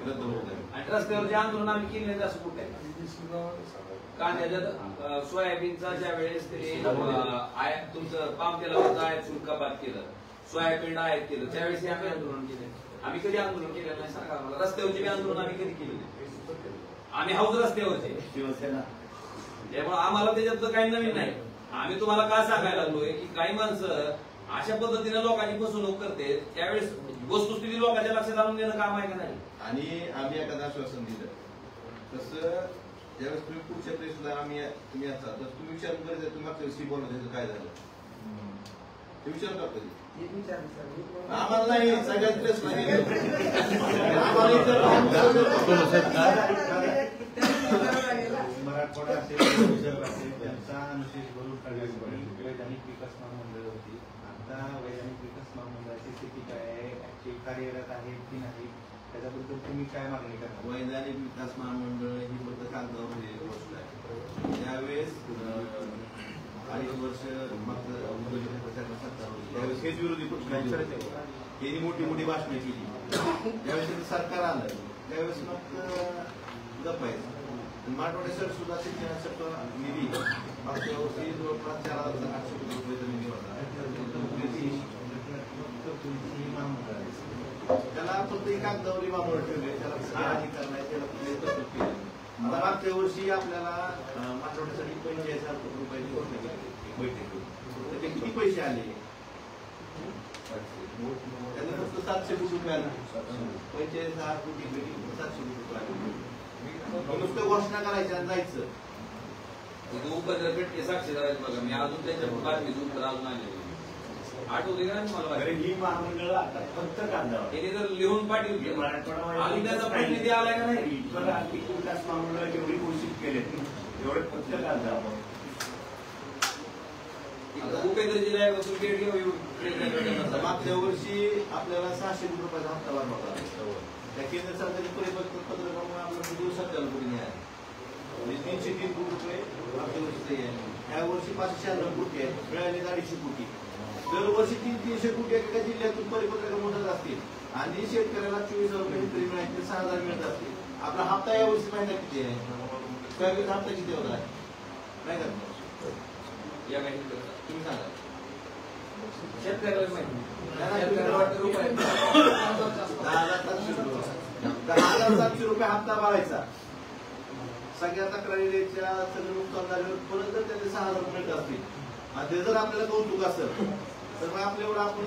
रद्द होत आहे. आणि रस्त्यावर जे आंदोलन आम्ही केले असं कुठे कांद्याच्या सोयाबीनचा ज्या वेळेस तुमचं पाम तेलावरचं आयात शुल्क बाद केलं सोयाबीन आयात केलं त्यावेळेस आम्ही आंदोलन केले. आम्ही कधी आंदोलन केलेलं नाही सांगा मला. रस्त्यावरचे बी आंदोलन आम्ही कधी केले आम्ही हाऊस रस्त्यावरचे शिवसेना त्यामुळे आम्हाला त्याच्यात काही नवीन नाही. आम्ही तुम्हाला काय सांगायला लागलोय की काही माणसं अशा पद्धतीने लोकांची फसवणूक करते त्यावेळेस वस्तुस्थिती लोकांच्या लक्षात आणून देणं काम आहे का नाही. आणि आम्ही एखादं आश्वासन दिलं तसं ज्यावेळेस तुम्ही पुढच्या प्रेसला आम्ही तुम्ही असता तर तुम्ही विचार करायचं तुम्ही मागच्या वर्षी बोलत त्याचं काय झालं ते विचार करतो आम्हाला नाही सगळ्यात प्रेसला मराठवाडा असेल विदर्भ असेल त्यांचा अनुशेष भरून काढण्यासाठी वैधानिक विकास महामंडळ होती. आता वैधानिक विकास महामंडळाची स्थिती काय आहे ऍक्च्युअली कार्यरत आहे की नाही त्याच्याबद्दल तुम्ही काय मागणी करता. वैधानिक विकास महामंडळ ही फक्त कागदावर लिहिलेली गोष्ट आहे. त्यावेळेस अडीच वर्ष त्यावेळेस हेच विरोधी पक्ष यांनी मोठी मोठी भाषणं केली. त्यावेळेस सरकार आलं त्यावेळेस मग गप्पायचं. मराठवाड्या सर सुद्धा शिक्षणासाठी निधी मागच्या वर्षी जवळपास 4,800 कोटी रुपयाचा निधी होता. त्याला फक्त कागदावरी मामूळ ठेवले त्याला अधिकार नाही त्याला आता मागच्या वर्षी आपल्याला मराठवाड्यासाठी 45,000 कोटी रुपयाची घोषणा केली बैठक. तर ते किती पैसे आले त्यांना फक्त 700 कोटी रुपये आले. 45,000 कोटी 700 कोटी रुपये आले. नुसतं घोषणा करायच्या आणि जायचं उपद्रपेट साक्षीदार बघा मी अजून त्याच्या बातमीचं उत्तर अजून आले आठवते का मला ही महामंडळ आता फक्त कांदा त्याने जर लिहून पाठवली अजून त्याचा प्रतिनिधी आलाय का नाही. आर्थिक विकास महामंडळ जेवढी घोषित केले तेवढे फक्त कांदा मागच्या वर्षी आपल्याला 600 कोटी रुपयाचा हप्ता भरला होता. त्या केंद्र सरकारच्या परिपत्रकामुळे आपल्याला दिवसात चालू कोटी नाही आहे. 303 कोटी रुपये मागच्या वर्षी आहे. ह्या वर्षी 596 कोटी आहेत मिळाले 250 कोटी. दरवर्षी 300 कोटी एका जिल्ह्यातून परिपत्रक मोठत असतील आणि शेतकऱ्याला 24,000 रुपये तरी मिळायचे 6,000 मिळत असतील. आपला हप्ता यावर्षी महिन्यात किती आहे सोयाबीनचा हप्ता किती होता आहे नाही का तुम्ही सांगा. शेतकऱ्याला माहिती 10,700 रुपये हप्ता भरायचा. सगळ्या तक्रारी द्यायच्या सगळं नुकसान झाल्यावर परत जर त्याचे 6,000 रुपये मिळत असतील आणि ते जर आपल्याला कौतुक असेल तर मग आपल्यावर आपण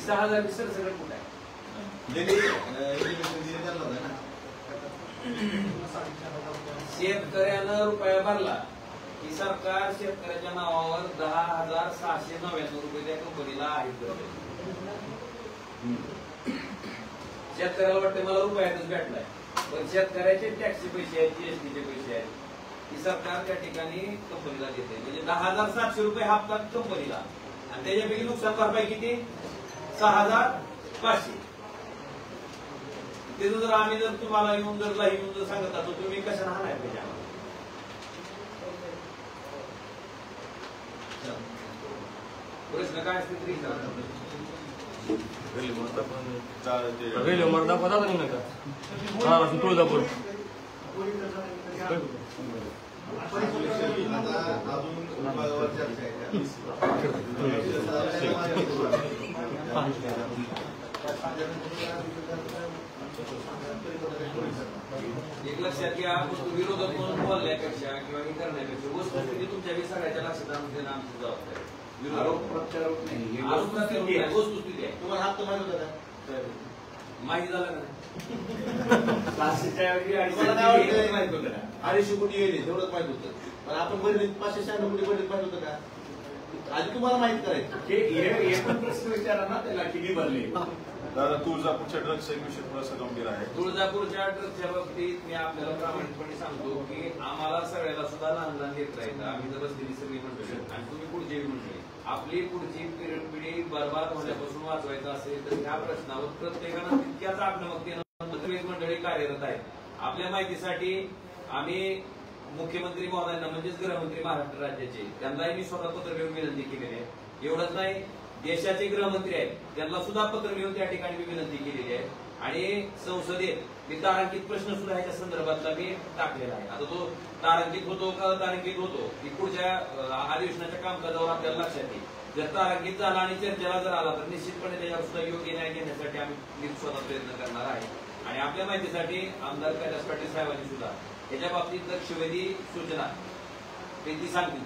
6,000 सगळं कुठं आहे शेतकऱ्यानं रुपया भरला की सरकार शेतकऱ्याच्या नावावर 10,699 रुपये त्या कंपनीला आहेत. शेतकऱ्याला वाटतं मला रुपयातच भेटलाय, पण शेतकऱ्याचे टॅक्सचे पैसे आहेत, जीएसटीचे पैसे आहेत, ही सरकार त्या ठिकाणी कंपनीला देते. म्हणजे 10,700 रुपये हप्ता कंपनीला, आणि त्याच्यापैकी नुकसान भरपाई किती? 6,500. तिथं जर आम्ही जर तुम्हाला येऊन जर सांगत असतो, तुम्ही कशा राहणार पाहिजे आम्हाला? प्रश्न काय असते तरी रेल्वे मार्ग दाखवा नाही नका महाराष्ट्र तुळजापूर. एक लक्षात घ्या, विरोधक म्हणून बोलण्यापेक्षा किंवा हे करण्यापेक्षा वस्तुस्थिती तुमच्या सगळ्याच्या लक्षात आणून देणं आमची जबाबदारी आहे. आरोप प्रत्यारोप नाही, वस्तुस्थिती आहे. तुम्हाला हात तर माहित होता का? माहिती झालं का नाही? माहित होतं का? 250 कोटी गेले तेवढंच माहित होतं, पण आपण बरेच 596 कोटी बजेट माहित होतं का? आधी तुम्हाला माहित करायचं. प्रश्न विचारा ना त्याला किती भरले. दादा, तुळजापूरच्या ड्रग्स विषय थोडासा गंभीर आहे. तुळजापूरच्या ड्रग्सच्या बाबतीत मी आपल्याला प्रामाणिकपणे सांगतो की आम्हाला सगळ्याला सुद्धा लहान लहान लेकर आहेत. आम्ही जर बसलेली सगळी मंडळी आणि तुम्ही पुढची मंडळी, आपली पुढची पिढी बरबाद होण्यापासून वाचवायचं असेल तर ह्या प्रश्नावर प्रत्येकानं तितक्याच आत्महत्येनं मंडळी कार्यरत आहेत. आपल्या माहितीसाठी आम्ही मुख्यमंत्री महोदयांना म्हणजेच गृहमंत्री महाराष्ट्र राज्याचे, त्यांनाही मी स्वतः पत्र लिहून विनंती केलेली आहे. एवढंच नाही, देशाचे गृहमंत्री आहेत त्यांना सुद्धा पत्र लिहून त्या ठिकाणी मी विनंती केलेली आहे. आणि संसदेत मी तारांकित प्रश्न सुद्धा ह्याच्या संदर्भातला मी टाकलेला आहे. आता तो तारांकित होतो का तारांकित होतो की पुढच्या अधिवेशनाच्या कामकाजावर आपल्याला लक्षात येईल. जर तारांकित झाला आणि चर्चेला जर आला तर निश्चितपणे त्याच्यावर सुद्धा योग्य न्याय घेण्यासाठी आम्ही स्वतः प्रयत्न करणार आहे. आणि आपल्या माहितीसाठी आमदार कैलास पाटील साहेबांनी सुद्धा याच्या बाबतीत लक्षवेधी सूचना ती सांगतील.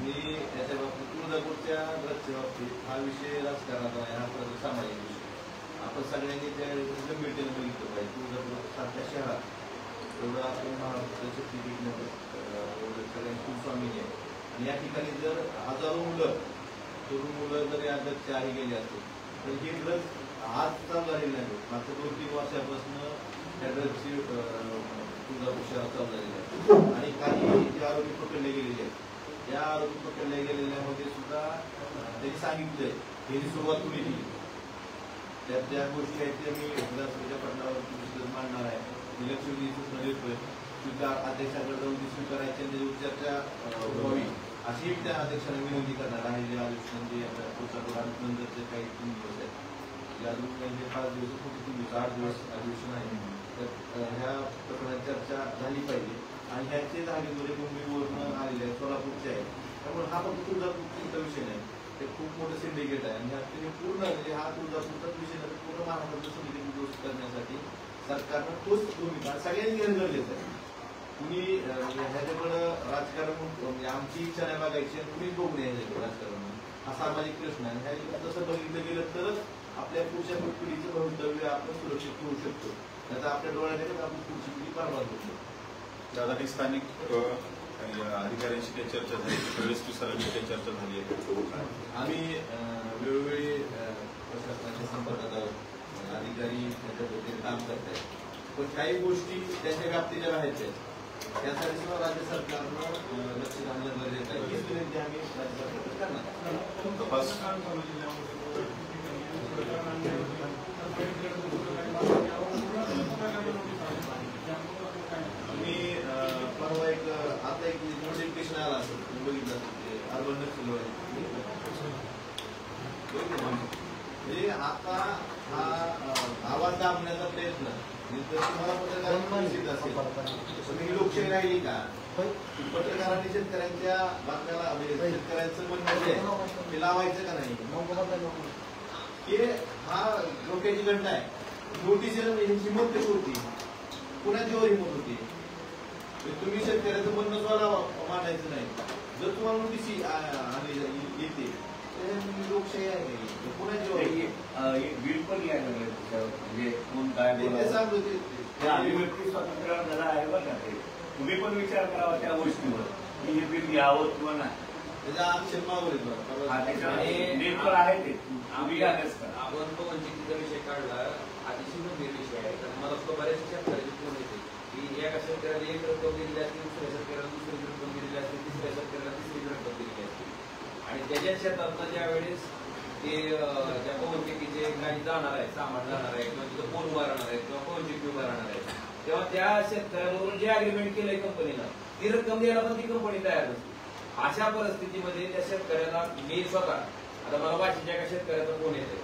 मी याच्या बाबतीत तुळजापूरच्या ड्रग्सच्या बाबतीत हा विषय राजकारणाचा आहे, हा सामाजिक विषय. आपण सगळ्यांनी त्या गंभीरतेने बघितलं पाहिजे. तुळजापूर सारख्या शहरात एवढं आपण महाराष्ट्राचं शक्तीपीठ एवढं सगळ्यांनी कुलस्वामी आहे, आणि या ठिकाणी जर हजारो तरुण मुलं जर या ड्रग्सच्या आधी गेले असतील तर ही ड्रग्स आज चालू झालेली नाही. मागच्या 2-3 वर्षापासून त्या ड्रग्सची तुळजापूर शहरात चालू झालेली आहे. आणि काही जे आरोपी पकडले गेलेले आहेत, या आरोपी पकडल्या गेलेल्यामध्ये सुद्धा त्यांनी सांगितलंय याची सुरुवात तुम्ही केली. त्या ज्या गोष्टी आहेत त्या मी विधानसभेच्या पटलावर मांडणार आहे. लक्षवेधी सूचना देतोय, स्वीकार अध्यक्षाकडे जाऊन ती स्वीकारायची आणि त्याची चर्चा व्हावी अशी त्या अध्यक्षांना विनंती करणार आहे. जे अधिवेशन जे पुढच्या नंतरचे काही 3 दिवस आहेत, या 5 दिवस 8 दिवस अधिवेशन आहे, तर ह्या प्रकरणात चर्चा झाली पाहिजे. आणि ह्याचे धागेदोरे मुंबईवरून आलेले आहेत, सोलापूरचे आहे. त्यामुळे हा फक्त तुळजापूरचा विषय नाही, ते खूप मोठं सिंडिकेट आहे. आणि ह्यात पूर्ण म्हणजे हा तुळजापूरचाच विषय नाही, पूर्ण महाराष्ट्राचं सिंडिकेट दुरुस्त करण्यासाठी सरकारनं तोच भूमिका सगळ्यांनी घेणं गरजेचं आहे. कुणी ह्याच्याकडं राजकारण म्हणजे आमची इच्छा नाही बघायची आणि कुणीच बघू नये ह्याच्याकडे राजकारण. हा सामाजिक प्रश्न आहे. ह्या जसं बघितलं गेलं तरच आपल्या पुढच्या पिढीचं भवितव्य आपण सुरक्षित ठेवू शकतो. त्याचा आपल्या डोळ्याकडे आपण पुढची पिढी बरबाद होतो. दादा, स्थानिक अधिकाऱ्यांशी काही चर्चा झाली, सरांची काही चर्चा झाली आहे? आम्ही वेळोवेळी प्रशासनाच्या संपर्कात आहोत. अधिकारी त्याच्या पद्धतीने काम करत आहेत, पण काही गोष्टी त्याच्या व्याप्तीच्या बाहेरच्या आहेत. त्यासाठी सुद्धा राज्य सरकारनं लक्ष घालणं गरजेचं आहे. हीच विनंती आम्ही राज्य सरकारकडे करणार. तपास परवा आता एक नोटिफिकेशन आला असेल, बघितलं असेल, अर्बन नक्षल म्हणजे आता हा आवाज दाबण्याचा प्रयत्न तुम्हाला पत्रकारांना असेल, ही लोकशाही राहिली का? पत्रकारांनी शेतकऱ्यांच्या बातम्याला म्हणजे शेतकऱ्यांचं म्हणणं जे आहे ते लावायचं का नाही? हे हा डोक्याची घटना आहे. नोटीस हिंमत कशी होती, कुणाची हिंमत होती? तुम्ही शेतकऱ्याचं म्हणणं स्वतः मांडायचं नाही. जर तुम्हाला नोटीस येते तर लोकशाही आहे, कुणाची बिल पण यायला म्हणजे कोण काय सांगतो अभिव्यक्ती स्वातंत्र्यावर झाला आहे बघा. ते तुम्ही पण विचार करावा त्या गोष्टीवर की हे बिल यावं किंवा नाही. त्याच्या आक्षेप मागवले नेमकं आहे ते आम्ही आपण तो वंचितीचा विषय काढला, अतिशय गंभीर विषय आहे. कारण मला सुद्धा बऱ्याच शेतकऱ्याची फोन येते की एका शेतकऱ्याला एक रक्कम दिलेली असते, दुसऱ्या शेतकऱ्याला दुसरी रक्कम दिलेली असते, तिसऱ्या शेतकऱ्याला तिसरी रक्कम दिलेली असते. आणि त्याच्या शेतातनं ज्या वेळेस ते ज्या पवनचक्कीचे काही जाणार आहे, सामान जाणार आहे किंवा तिथं पोल उभा राहणार आहे किंवा पवनचक्की उभा राहणार आहे, तेव्हा त्या शेतकऱ्याबरोबर जे अग्रीमेंट केलंय कंपनीनं ती रक्कम द्यायला पण ती कंपनी तयार नसते. अशा परिस्थितीमध्ये त्या शेतकऱ्याला मी स्वतः, आता मला वाशीच्या एका शेतकऱ्याचा फोन येते,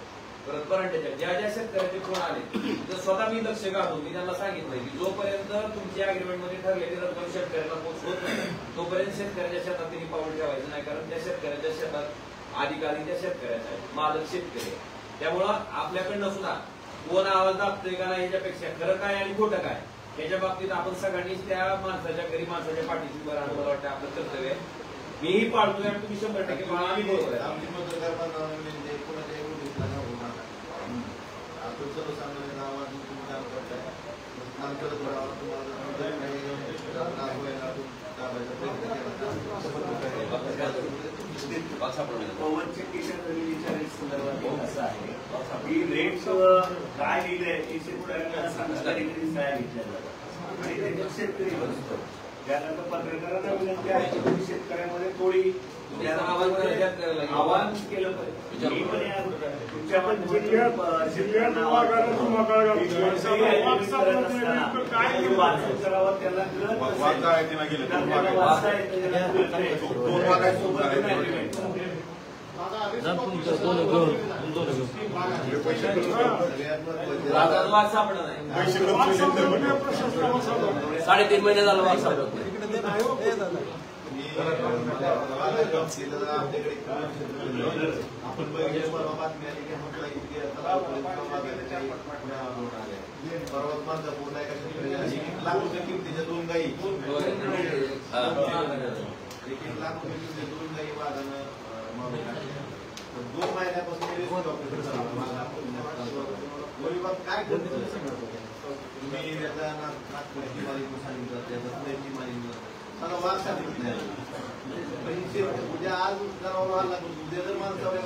परत परांड्याच्या ज्या ज्या शेतकऱ्याचे फोन आले तर स्वतः मी लक्ष घालून मी त्यांना सांगितलंय की जोपर्यंत तुमच्या अग्रीमेंटमध्ये ठरलेली रक्कम शेतकऱ्याला पोहोचवत नाही तोपर्यंत शेतकऱ्याच्या शेतात त्यांनी पाऊल ठेवायचं नाही. कारण त्या शेतकऱ्याच्या शेतात अधिकारी त्या शेतकऱ्याचा आहे, मालक शेतकरी आहे. त्यामुळं आपल्याकडनं सुद्धा कोण आवाज दाबतोय का नाही याच्यापेक्षा खरं काय आणि खोटं काय याच्या बाबतीत आपण सगळ्यांनीच त्या माणसाच्या गरीब माणसाच्या पाठीशी उभं राहणं मला वाटतं आपलं कर्तव्य आहे. मीही पाळतोय आणि तुम्ही 100% पाळा, आम्ही बरोबर आहे. आमची पत्रकार बांधवांनी कोणाच्या एवढीला जाऊ नका. आपण सर्वसामान्य नावात तुम्ही काम करताय, आमच्याकडे थोडा तुम्हाला पवनचक्कीच्या खरेदीच्या रेट संदर्भात असं आहे की रेट काय लिहिलंय ते शेतकऱ्यांना सांगणारी सहाय्या घेतल्या जातात आणि त्याच्यात शेतकरी बसतो. त्यानंतर पत्रकारांना विनंती आहे की तुम्ही शेतकऱ्यांमध्ये थोडी आवाहन केलं पाहिजे. मी पण तुमच्या पण शेतकऱ्यांना वाचन करावं, त्याला वाद सापडला नाही, 3.5 महिने झालं वाद सापडत नाही. आपण बघितलं परवा बातमी आली की म्हटलं इतके परवा माझा फोन आहे का 1 लाख रुपये किमतीच्या 2 गाई, 1 लाख रुपये किमतीच्या 2 गाई वादानं 2 महिन्यापासून काय करतो तुम्ही त्याचा नागपुराची मालिक सांगितलं, त्याचा पुण्याची मालिक मला वाद सांगितलं नाही. उद्या आज जनावर आला, उद्या जर माणसावर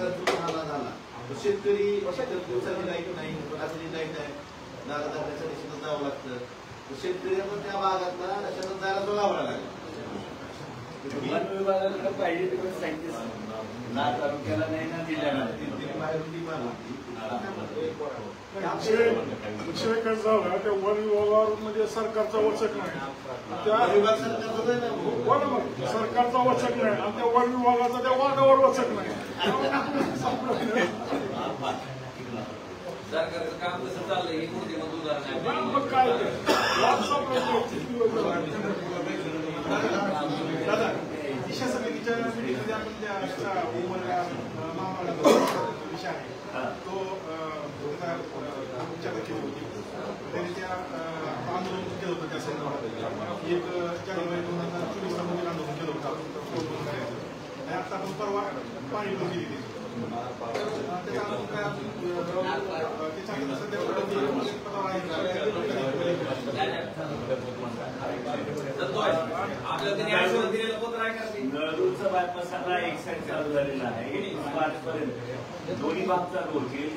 हल्ला झाला तर शेतकरी दिवसाची लाईट नाही, रात्री लाईट आहे, नागरिकांसाठी शेतात जावं लागतं. शेतकरी पण त्या भागातला शेतात जायला तो लावला लागला. वन विभागाला पाहिजे तिकडे सायंटिस्ट ना तालुक्याला नाही ना जिल्ह्याला विषय कसं झाला त्या वन विभागावर म्हणजे सरकारचा वचक नाही, त्या सरकारचा वचक नाही आणि त्या वन विभागाचा त्या वादावर वचक नाही. सरकारचं काम कसं चाललंय हे कोणते उदाहरण आहे. मग काय दादा दिशा समितीच्या मिटिंगमध्ये आपण त्या विषय आहे तो तुमच्याकडे केली होती, त्यांनी त्या आंदोलन केलं होतं त्या संदर्भात. 1 जानेवारी 2024 मध्ये आंदोलन केलं होतं आणि आता आपण परवा पाणी पण केली त्याच्यानंतर काय त्याच्यानंतर सध्या नळदूरचा बायपासाला एक साईड चालू झालेला आहे, मार्चपर्यंत दोन्ही भाग चालू होतील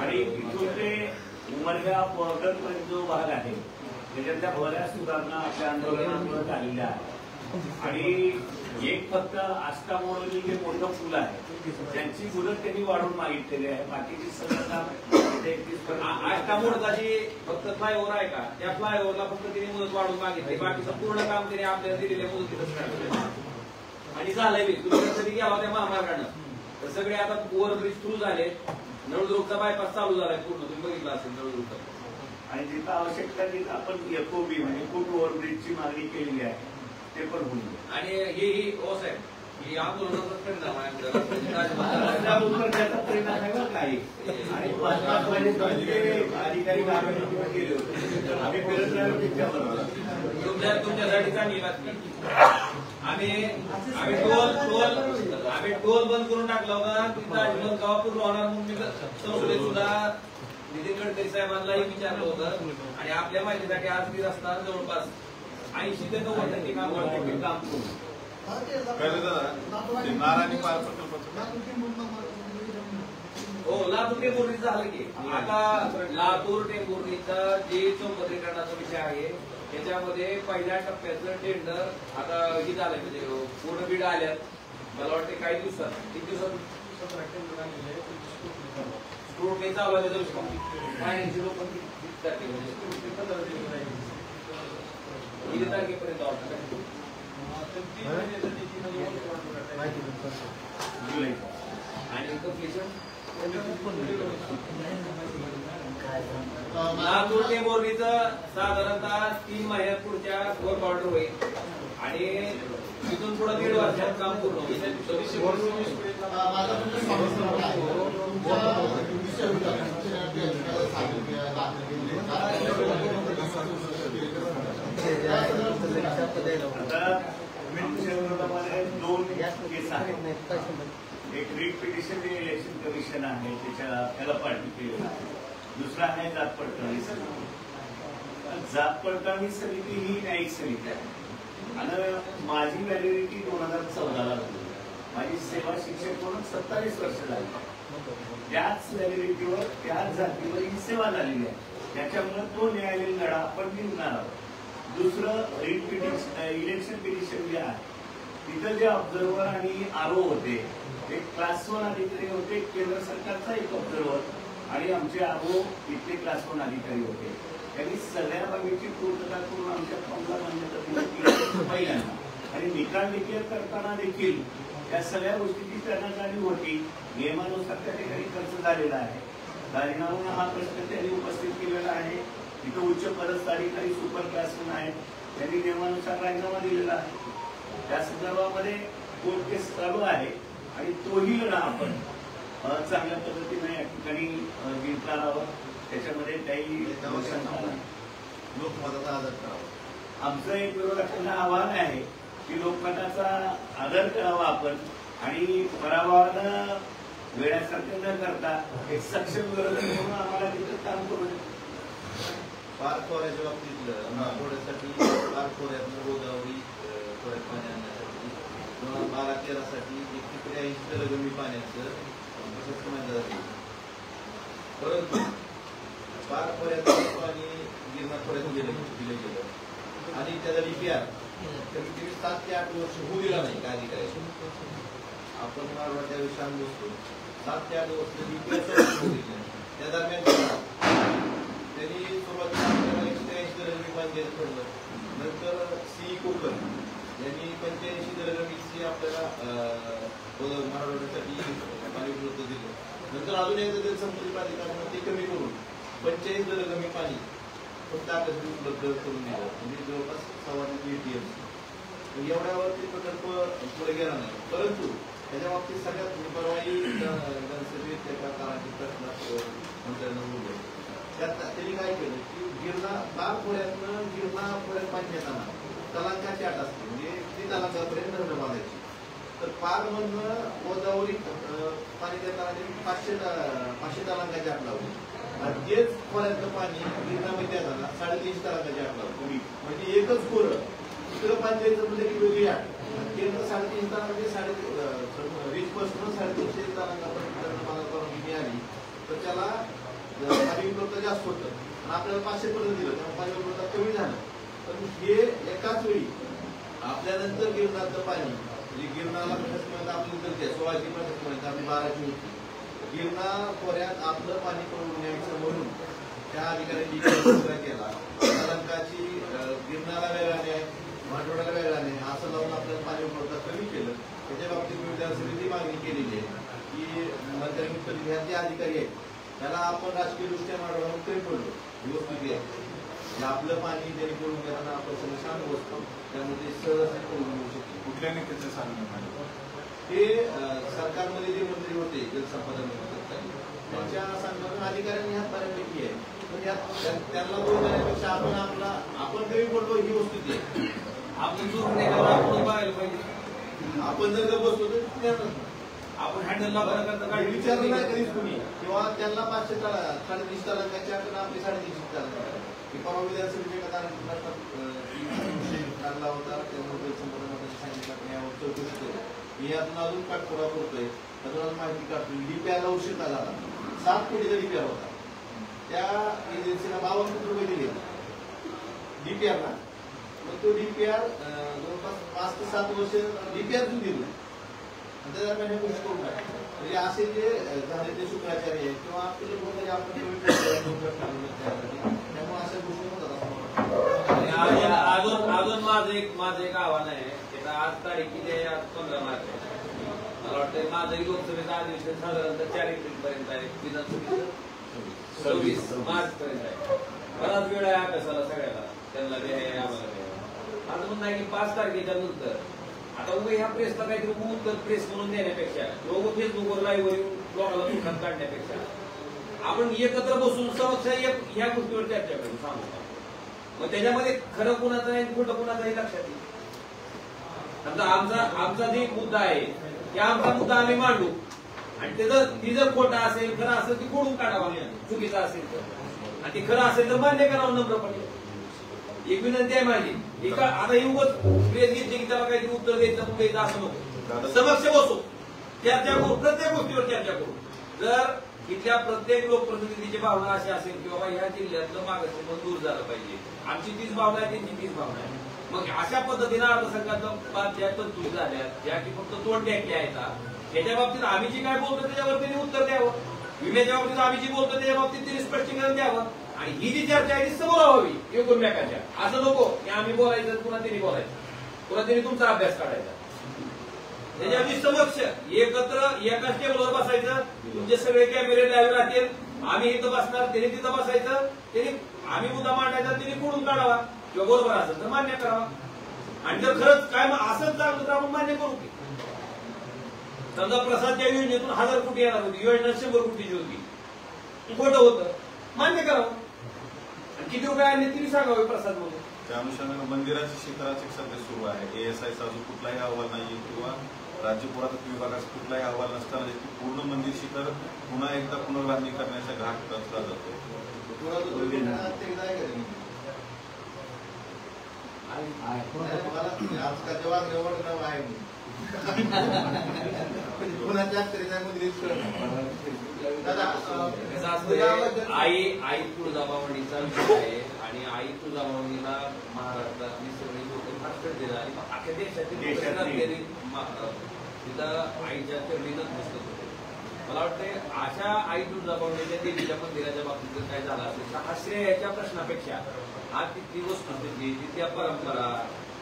आणि इथून ते उमरगा पर्यंत जो भाग आहे त्याच्यातल्या बऱ्याच सुधारणा आपल्या आंदोलनामुळे झालेल्या आहेत. आणि एक फक्त आष्टा मोडोली जे मोठं पूल आहे त्यांची मुदत त्यांनी वाढवून मागितलेली आहे, बाकीची सगळं काम आष्टा मोडकाची फक्त फ्लायओव्हर आहे का, त्या फ्लायओव्हरला फक्त त्यांनी मुदत वाढवून मागितली, बाकीचं पूर्ण काम त्यांनी आपल्याला दिलेल्या मुदतीतच आणि झालंय. तुम्ही कधी गेला होत्या महामार्गानं तर सगळे आता ओव्हरब्रिज सुरू झाले, नळदुर्गचा बायपास चालू झालाय पूर्ण, तुम्ही बघितलं असेल नळदुर्गचा. आणि जिथं आवश्यकता तिथं आपण एफओबी म्हणजे फूट ओव्हरब्रिजची मागणी केलेली आहे ते पण होईल. आणि हे हो साहेब ही आंदोलनाचा परिणाम आहे त्याचा परिणाम आहे बरं काही. आणि 5 अधिकारी गेले होते, आम्ही फिरत राहिलो तुमच्यासाठी चांगली बातमी. आम्ही टोल बंद करून टाकला होता, तिथं गावा पूर्ण होणार म्हणून मी संसदेत सुद्धा नितीन गडकरी साहेबांनाही विचारलं होतं. आणि आपल्या माहितीसाठी आज ती रस्ता जवळपास 80 ते 90% काम करू. कळलं दादा ते नारायणी पार प्रकल्पाचं हो लातूर टेंभुर्णीचं झालं की आता लातूर टेंभुर्णीचा जे चौपदरीकरणाचा विषय आहे त्याच्यामध्ये पहिल्या टप्प्याचं टेंडर आता हे झालंय म्हणजे पूर्ण बीड आल्यात मला वाटते काही दिवसात किती दिवसात स्क्रूटनी चालू आहे फायनान्शियल लोक किती तारखेपर्यंत आणि कम्प्लिशन लातूर टेंभुर्णीचं साधारणतः 3 महिन्यात पुढच्या वर्क ऑर्डर होईल आणि तिथून पुढे 1.5 वर्षात काम पूर्ण होईल. आता विरोधामध्ये 2 केस आहेत. एक रिट पिटिशन इलेक्शन कमिशन आहे त्याला पार्टी केलेला आहे. दुसरा आहे जात पडताळणी समिती. जात पडताळणी समिती ही न्यायिक समिती आहे आणि माझी व्हॅलिडिटी 2014 ला झाली. माझी सेवा शिक्षक म्हणून 27 वर्ष झाली. त्याच व्हॅलिडिटीवर त्याच जातीवर ही सेवा झालेली आहे. त्याच्यामुळे तो न्यायालयीन लढा आपण जिंकणार आहोत. दुसरं रिट पिटिशन इलेक्शन पिटिशन जे आहे तिथं जे ऑब्झर्व्हर आणि आरओ होते ते क्लास 1 अधिकारी होते. केंद्र सरकारचा एक ऑब्झर्व्हर आणि आमचे आरओ इथले क्लास 1 अधिकारी होते. त्यांनी सगळ्या बाबीची पूर्तता करून आमच्या फॉर्मला मान्यता दिली पहिल्यांदा आणि निकाल डिक्लेअर करताना देखील त्या सगळ्या गोष्टीची त्यांना जाणीव होती. नियमानुसार त्या ठिकाणी खर्च झालेला आहे. राजीनामा हा प्रश्न त्यांनी उपस्थित केलेला आहे. तिथं उच्च पदस्थ अधिकारी सुपर क्लासमन आहेत. त्यांनी नियमानुसार राजीनामा दिलेला आहे. त्या संदर्भामध्ये कोर्ट केस चालू आहे आणि तोही लढा आपण चांगल्या पद्धतीने या ठिकाणी जिंकणार आहोत. त्याच्यामध्ये काही लोकमताचा आदर करावा. आमचं एक विरोधकांना आव्हान आहे की लोकमताचा आदर करावा आपण आणि पराभवानं वेळासारखं न करता एक सक्षम विरोधक म्हणून आम्हाला तिथं काम करू शकतो. पार्क खोऱ्याच्या बाबतीत खोऱ्यासाठी पार्क खोऱ्यातून गोदावरी खोऱ्यात पाणी आणण्यासाठी 2012-13 साठी 183 दलगमी पाण्याचं प्रशस्त मानलं जाते. परंतु पार्क खोऱ्यातून पाणी गिरणा खोऱ्यात दिलं गेलं आणि त्याचा डीपीआर कमीत कमी 7 ते 8 वर्ष होऊ दिला नाही. काय अधिकारी आपण मारवा त्या विषयात बसतो 7 ते 8 वर्ष डीपीआर त्या दरम्यान त्यांनी सुरुवातीला 183 दलगमी पाणी द्यायचं ठरलं. नंतर सी कोकण यांनी 85 दलगमीची आपल्याला मराठवाड्यासाठी पाणी उपलब्ध दिलं. नंतर अजून एकदा जलसंपत्ती प्राधिकरणाने ते कमी करून 45 दलगमी पाणी फक्त आपल्यासाठी उपलब्ध करून दिलं. म्हणजे जवळपास 6.5 ATM एवढ्यावरती प्रकल्प पुढे गेला नाही. परंतु त्याच्या बाबतीत सगळ्यात परवाही जनसभेत एका काळाची मंत्र्यांना बोलले. त्यांनी काय केलं की गिरणा पार खोऱ्यातनं गिरणा खोऱ्यात पाणी देताना तलांकाची अट असते. म्हणजे ती तलांकापर्यंत धरणं बांधायची. तर पार मधनं गोदावरी पाणी देताना त्यांनी 500 तलांकाची अट लावली आणि तेच खोऱ्यातलं पाणी गिरणामध्ये देताना 350 तलांकाची अट लावली. म्हणजे एकच खोरं तिकडं पाणी द्यायचं म्हणजे की वेगळी अट. केंद्र 350 तलांकाची रीचपासून 350 तलांकापर्यंत धरणं बांधा परवानगी मिळाली तर त्याला पाणी उपलब्ध जास्त होतं आणि आपल्याला 500 पर्यंत दिलं त्यामुळे पाणी उपलब्ध कमी झालं. पण हे एकाच वेळी आपल्यानंतर गिरणाचं पाणी म्हणजे गिरणाला प्रशासनाला आपली गरज 16ची प्रशासनाची आपली 12ची होती. गिरणा खोऱ्यात आपलं पाणी पडून न्यायचं म्हणून त्या अधिकाऱ्यांनी केला. तलांकाची गिरणाला वेगळा न्याय मराठवाड्याला वेगळा न्याय असं लावून आपल्याला पाणी उपलब्ध कमी केलं. त्याच्या बाबतीत मी विधानसभेची मागणी केलेली आहे की मंत्र्यांनी ह्या जे अधिकारी आहेत त्याला आपण राजकीय दृष्ट्या मराठवाड्यावर कमी पडलो ही वस्तू आहे. आपलं पाणी जरी पडून गेलं आपण सगळं शांत बसतो त्यामध्ये सहज पडून येऊ शकतो. कुठल्या नेत्याचं सांगणं हे सरकारमध्ये जे मंत्री होते जलसंपदा मंत्री त्यांच्या सांगण्यातून अधिकाऱ्यांनी हात बऱ्यापैकी आहे. पण त्यांना दोष देण्यापेक्षा आपण कमी पडलो ही वस्तू आहे. आपण चूक नाही करणार आपण बघायला पाहिजे. आपण जर बसलो तर आपण हँडल लावण्याकरता काय विचारलं नाही कधीच कुणी किंवा त्यांना 500 350 तलांकाच्या आपली 350 तलांका परवा विधानसभेच्या काढला होता. त्यामुळे जलसंपदा मंत्र्यांनी सांगितलं यावर चौकशी करू. मी यातून अजून पाठपुरावा करतोय, अजून माहिती काढतोय. डीपीआरला उशीर झाला, 7 कोटीचा डीपीआर होता. त्या एजन्सीला 52 कोटी रुपये दिले डीपीआरला. मग तो डीपीआर जवळपास 5 ते 7 वर्ष डीपीआर दिलं नाही. त्याच्या दरम्यान गोष्टी करून टाकल्या. म्हणजे असे जे झालेले शुक्राचार्य आहेत किंवा आपले कोणतरी आपण त्यामुळे अशा गोष्टी होतात अजून माझं एक आव्हान आहे. आज तारीख किती आहे? आज 15 मार्च आहे. मला वाटतं माझंही लोकसभेचं अधिवेशन साधारणतः 4 एप्रिल पर्यंत आहे, विधानसभेचं 26 मार्च पर्यंत आहे. बराच वेळ आहे अभ्यासाला सगळ्याला, त्यांना बी आहे आम्हाला बी आहे. माझं म्हणणं आहे की 5 तारखेच्या नंतर आता उभं ह्या प्रेसला काहीतरी उत्तर प्रेस म्हणून देण्यापेक्षा किंवा फेसबुकवर लाईव्ह येऊन लोकांना दुःखात काढण्यापेक्षा आपण एकत्र बसून समक्ष ह्या गोष्टीवर चर्चा करू, सांगू. मग त्याच्यामध्ये खरं कुणाचं आहे खोटं कुणाचंही लक्षात येईल. आमचा जे मुद्दा आहे की आमचा मुद्दा आम्ही मांडू आणि त्याचं ती जर खोटा असेल खरं असेल ती खोडून काढावा, चुकीचं असेल तर, आणि ती खरं असेल तर मान्य करावं नम्रपणे. एक विनंती आहे माझी, आता ही उगाच प्रेस घेतली की त्याला काहीतरी उत्तर द्यायचं कुठे असं नको. समक्ष बसू, चर्चा करू, प्रत्येक गोष्टीवर चर्चा करू. जर इथल्या प्रत्येक लोकप्रतिनिधीची भावना अशी असेल की बाबा ह्या जिल्ह्यातलं मागासलेपण दूर झालं पाहिजे, आमची तीच भावना आहे, त्यांची तीच भावना आहे, मग अशा पद्धतीनं अर्थसंकल्पात ज्या तरतुदी झाल्या ज्या की फक्त तोंड द्यायच्या आहेत त्याच्या बाबतीत आम्ही जी काय बोलतो त्याच्यावर त्यांनी उत्तर द्यावं. विम्याच्या बाबतीत आम्ही जी बोलतो त्याच्या बाबतीत त्यांनी स्पष्टीकरण द्यावं. आणि ही जी चर्चा आहे ती समोर व्हावी एकमेकांच्या. असं नको की आम्ही बोलायचं पुन्हा त्यांनी बोलायचं, पुन्हा त्यांनी तुमचा अभ्यास काढायचा. त्याच्यावरती समक्ष एकत्र एकाच टेबलवर बसायचं, तुमचे सगळे कॅमेरे लाईव्ह राहतील, आम्ही इथं बसणार, त्यांनी तिथं बसायचं, त्यांनी आम्ही मुद्दा मांडायचा, त्यांनी खोडून काढावा किंवा बरोबर असेल तर मान्य करावा. आणि जर खरंच काय असंच चालतं तर आपण मान्य करू की समजा प्रसादच्या योजनेतून 1000 कोटी येणार होती, योजना 100 कोटीची होती, खोटं होतं, मान्य करावं. आणि किती रुपये आले तरी सांगावे प्रसाद म्हणून. त्या अनुषंगाने मंदिराची शिखराचे सध्या सुरू आहे. ASIचा अजून कुठलाही अहवाल नाही किंवा राज्य पुरातत्व विभागाचा कुठलाही अहवाल नसताना पूर्ण मंदिर शिखर पुन्हा एकदा पुनर्बांधणी करण्याचा घाट रचला जातो. आजकालच्या वागण्यावर नाव आहे कोणाच्या आई तुळजाभवानीचा विषय आहे आणि आई तुळजाभवानीला महाराष्ट्रातली सगळी लोक फार दिला आणि अख्या देशातील तिथं आईच्या चरणी नतमस्तक होते. मला वाटते अशा आई तुळजाभवानीच्या देवीच्या मंदिराच्या बाबतीत जर काय झालं असेल तर हा श्रेयाच्या प्रश्नापेक्षा आज तिथली वस्तुस्थिती, तिथल्या परंपरा,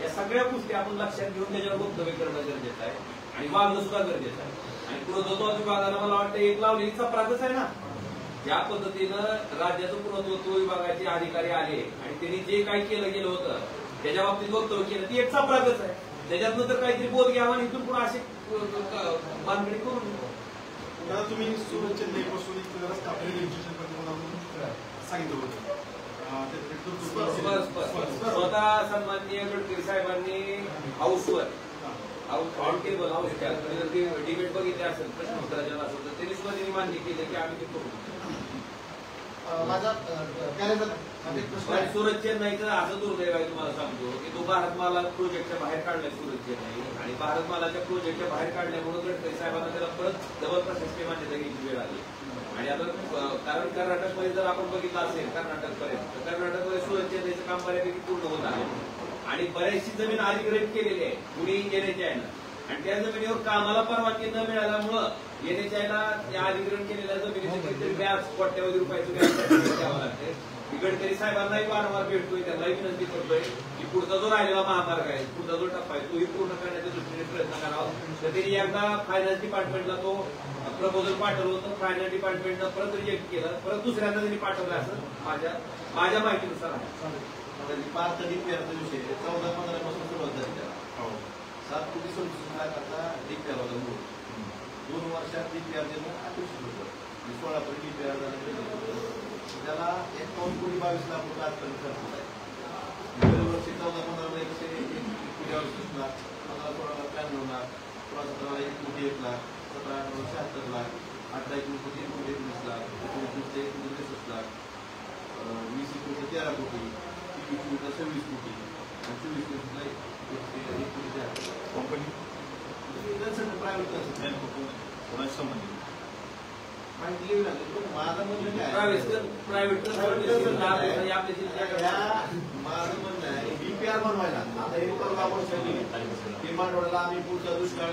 या सगळ्या गोष्टी आपण लक्षात घेऊन त्याच्यावर वक्तव्य करणं गरजेचं आहे आणि वागणं सुद्धा गरजेचं आहे. आणि पुरातत्व विभागाला मला वाटतं एक लावली चपराकच आहे ना. ज्या पद्धतीनं राज्याचं पुरातत्व विभागाचे अधिकारी आले आणि त्यांनी जे काही केलं गेलं होतं त्याच्या बाबतीत वक्तव्य केलं ती एक चपराकच आहे. त्याच्यातनं तर काहीतरी बोध घ्यावा आणि इथून पुढे असे बांधणी करून दादा तुम्ही सुरत चेन्नईपासून एक रस्ता सांगितलं होतं स्वतः सन्माननीय गडकरी साहेबांनी हाऊसवर ऑन टेबल हाऊस डिबेट बघितले असेल प्रश्नोत्तराच्या असेल तर त्यांनी सुद्धा त्यांनी मान्य केलं की आम्ही ते करू. सुरत चेन्नईचं असं दुर्दैव आहे तुम्हाला सांगतो की तो भारतमाला प्रोजेक्टच्या बाहेर काढलाय सुरत चेन्नई आणि भारतमालाच्या प्रोजेक्टच्या बाहेर काढल्यामुळे गडकरी साहेबांना त्याला परत डबल प्रशासकीय मान्यता घ्यायची वेळ आली. आणि आता कारण कर्नाटकमध्ये जर आपण बघितलं असेल कर्नाटकपर्यंत तर कर्नाटकमध्ये सुरत चेन्नईचं काम बऱ्यापैकी पूर्ण होत आहे आणि बऱ्याचशी जमीन अधिग्रहित केलेली आहे कुणी NHI आणि त्या जमिनीवर कामाला परवानगी न मिळाल्यामुळं NHI त्या अधिग्रहण केलेल्या जमिनीचे कितीतरी व्याज कोट्यावधी रुपयाचं व्याज द्यावं लागते. गडकरी साहेबांनाही वारंवार भेटतोय, त्यांनाही विनंती करतोय की पुढचा जो राहिलेला महामार्ग आहे, पुढचा जो टप्पा आहे तोही पूर्ण करण्याच्या दृष्टीने प्रयत्न करावा. तर त्यांनी एकदा फायनान्स डिपार्टमेंटला तो प्रपोजल पाठवलं होतं, फायनान्स डिपार्टमेंटनं परत रिजेक्ट केलं, परत दुसऱ्यांदा त्यांनी पाठवलं असं माझ्या माहितीनुसार आहे. 5 डीपीआरचा विषय 14-15 पासून सुरुवात झाली त्याला 7 कोटी 27 लाखाचा डीपीआर होता. 2 वर्षात डीपीआर देणं अपेक्षित होतं. 16 पर्यंत डीपीआर झालं त्याला 51 कोटी 22 लाख रुपये आजपर्यंत खर्च आहे. दरवर्षी 14-15 मध्ये कसे 1 कोटी 28 लाख, 15-16 लाख 93 लाख, 16-17 1 कोटी 1 लाख, 17-18 76 लाख, 18 कोटी 1 कोटी 19 लाख, 19 1 कोटी 63 लाख, 20 कोटी 13 कोटी, 21 कोटी 26 कोटी आणि 24 कंपनी प्रायव्हेट कोणाशी संबंधित माहिती लिहून आली. पण माझं म्हणणं काय प्रायव्हेट माझं म्हणणं आहे DPR बनवायला आता हे परवा वर्षांनी किमानवाड्याला आम्ही पुढच्या दुष्काळ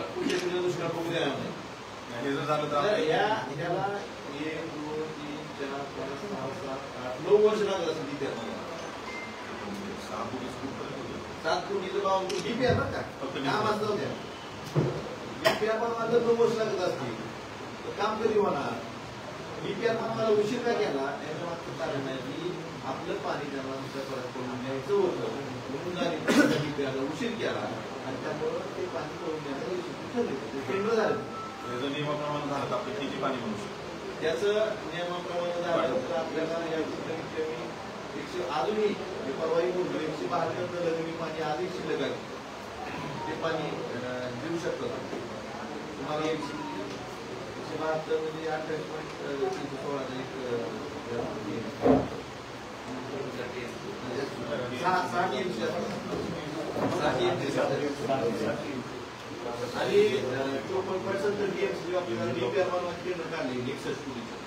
बघू देणार नाही. हे जर झालं तर ह्याला 1, 2, 3, 4, 5, 6, 7, 8, 9 वर्ष लागत असं DPR बनवायला. 7 कोटीचं भाव DPR बरं का काम असतं द्या. DPR बनवायला 9 वर्ष लागत असतील तर काम कधी होणार. DPR बनवायला उशीर का केला याचं मागचं कारण आहे की आपलं पाणी त्यांना दुसऱ्या परत करून द्यायचं होतं म्हणून DPRला उशीर केला आणि त्यामुळं ते पाणी करून द्यायचं टेंडर झालं. त्याचं नियमाप्रमाणे झालं तर आपलं किती पाणी बनवू शकतो त्याचं नियमाप्रमाणे झालं तर आपल्याला या कमीत कमी अजूनही परवाही बोलतो 172 लघवी पाणी अधिक शिल्लक आहे ते पाणी देऊ शकतो. तुम्हाला 172 म्हणजे 28.316 आणि 54% DMC आपल्याला DPR बनवायचं केंद्र काढले 61 कोटीचं.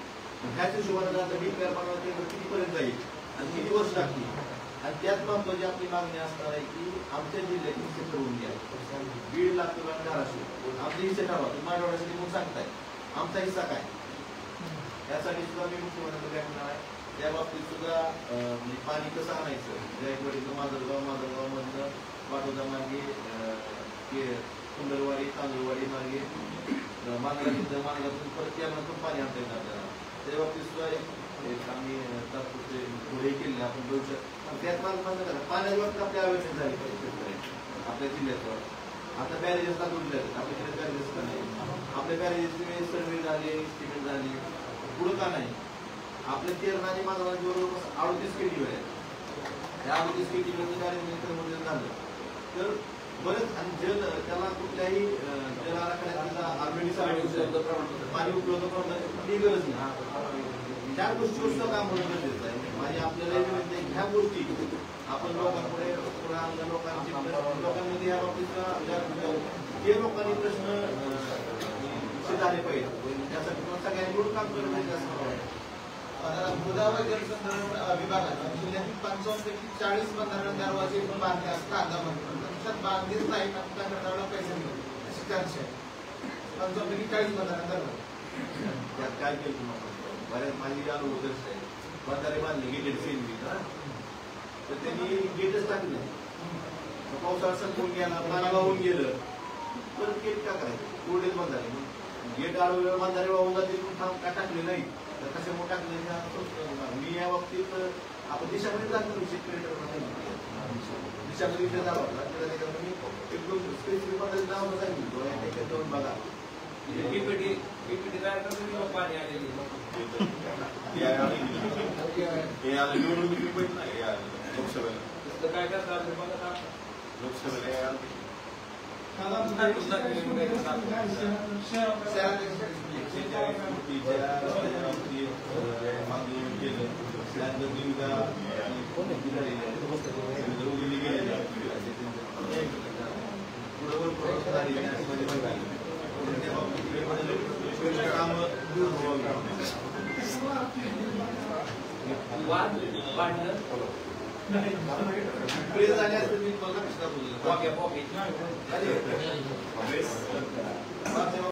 ह्याच हिशोबाने आता DPR बनवायचं केंद्र कितीपर्यंत जाईल आणि किती वर्ष लागतील. आणि त्याच महत्वाची आपली मागणी असणार आहे की आमच्या जिल्ह्यातील हिस्से ठरवून घ्या. 1.5 लाख किंवा 1200 आमचे हिस्से ठरवा. मानवण्यासाठी म्हणून सांगताय आमचा हिस्सा काय यासाठी सुद्धा मी मुख्यमंत्र्यांना भेटणार आहे. त्या बाबतीत सुद्धा पाणी कसं आणायचं जायकवाडीचं माजलगाव मधनं पाटोदा मार्गे सुंदरवाडी तांदूळवाडी मार्गे मार्गातून परत यामधून पाणी आणता येईल आपल्याला. त्या बाबतीत सुद्धा एक आम्ही तात्पुरते पुढे केले आपण बघू शकतो. त्यात मला पाण्याच्या बाबतीत आपली अवेअरनेस झाली पाहिजे आपल्या जिल्ह्यात. आता बॅरेजेस लागून आहेत आपल्याकडे बॅरेजेस का नाही. आपल्या बॅरेजेस सर्वे झाले एस्टिमेट झाले पुढं का नाही. आपल्या तेरणा आणि माधवांच्या बरोबर 38 केटी आहे. त्या 38 केटीमध्ये बॅरेज झालं तर बरेच आणि जल त्याला कुठल्याही जल आराखड्यात पाणी उपलब्ध करण्याची गरज नाही. त्या गोष्टीवर सुद्धा काम होणं गरजेचं आहे. आणि आपल्याला ह्या गोष्टी आपण लोकांपुढे लोकांमध्ये या बाबतीत जे लोकांनी प्रश्न झाले पाहिजे त्यासाठी सगळ्यांनी मिळून काम केलं पाहिजे असं मला वाटतं. गोदावरी जलसंधारण विभागात जिल्ह्यातील 55पैकी 40 बंधारण दरवाजे बांधले असतात त्यात बांधलेच नाही त्याला पैसे मिळतात अशी चर्चा आहे. 55पैकी 40 बंधारण दरवाजे त्यात काय केलं तुम्हाला बऱ्याच माझी अनुभव आहे. बंधारे बांधले गेटेड सेंद्री तर त्यांनी गेटच टाकले. पावसाळा संपून गेला पाणी वाहून गेलं परत गेट का करायचं कोरडेच बंधारे गेट आडवे बंधारे वाहून जाते का टाकले नाही तर कशामुळे टाकले. मी या बाबतीत आपण देशामध्ये जातो शेतकरी दिशामध्ये जावं लागतं मी एकदम स्पेसिफिक पद्धतीने नाव सांगितलं त्याच्यात जाऊन बघा पाणी आलेली लोकसभेला काय करतात लोकसभेला प्रेस झाले असते मी मला बोललो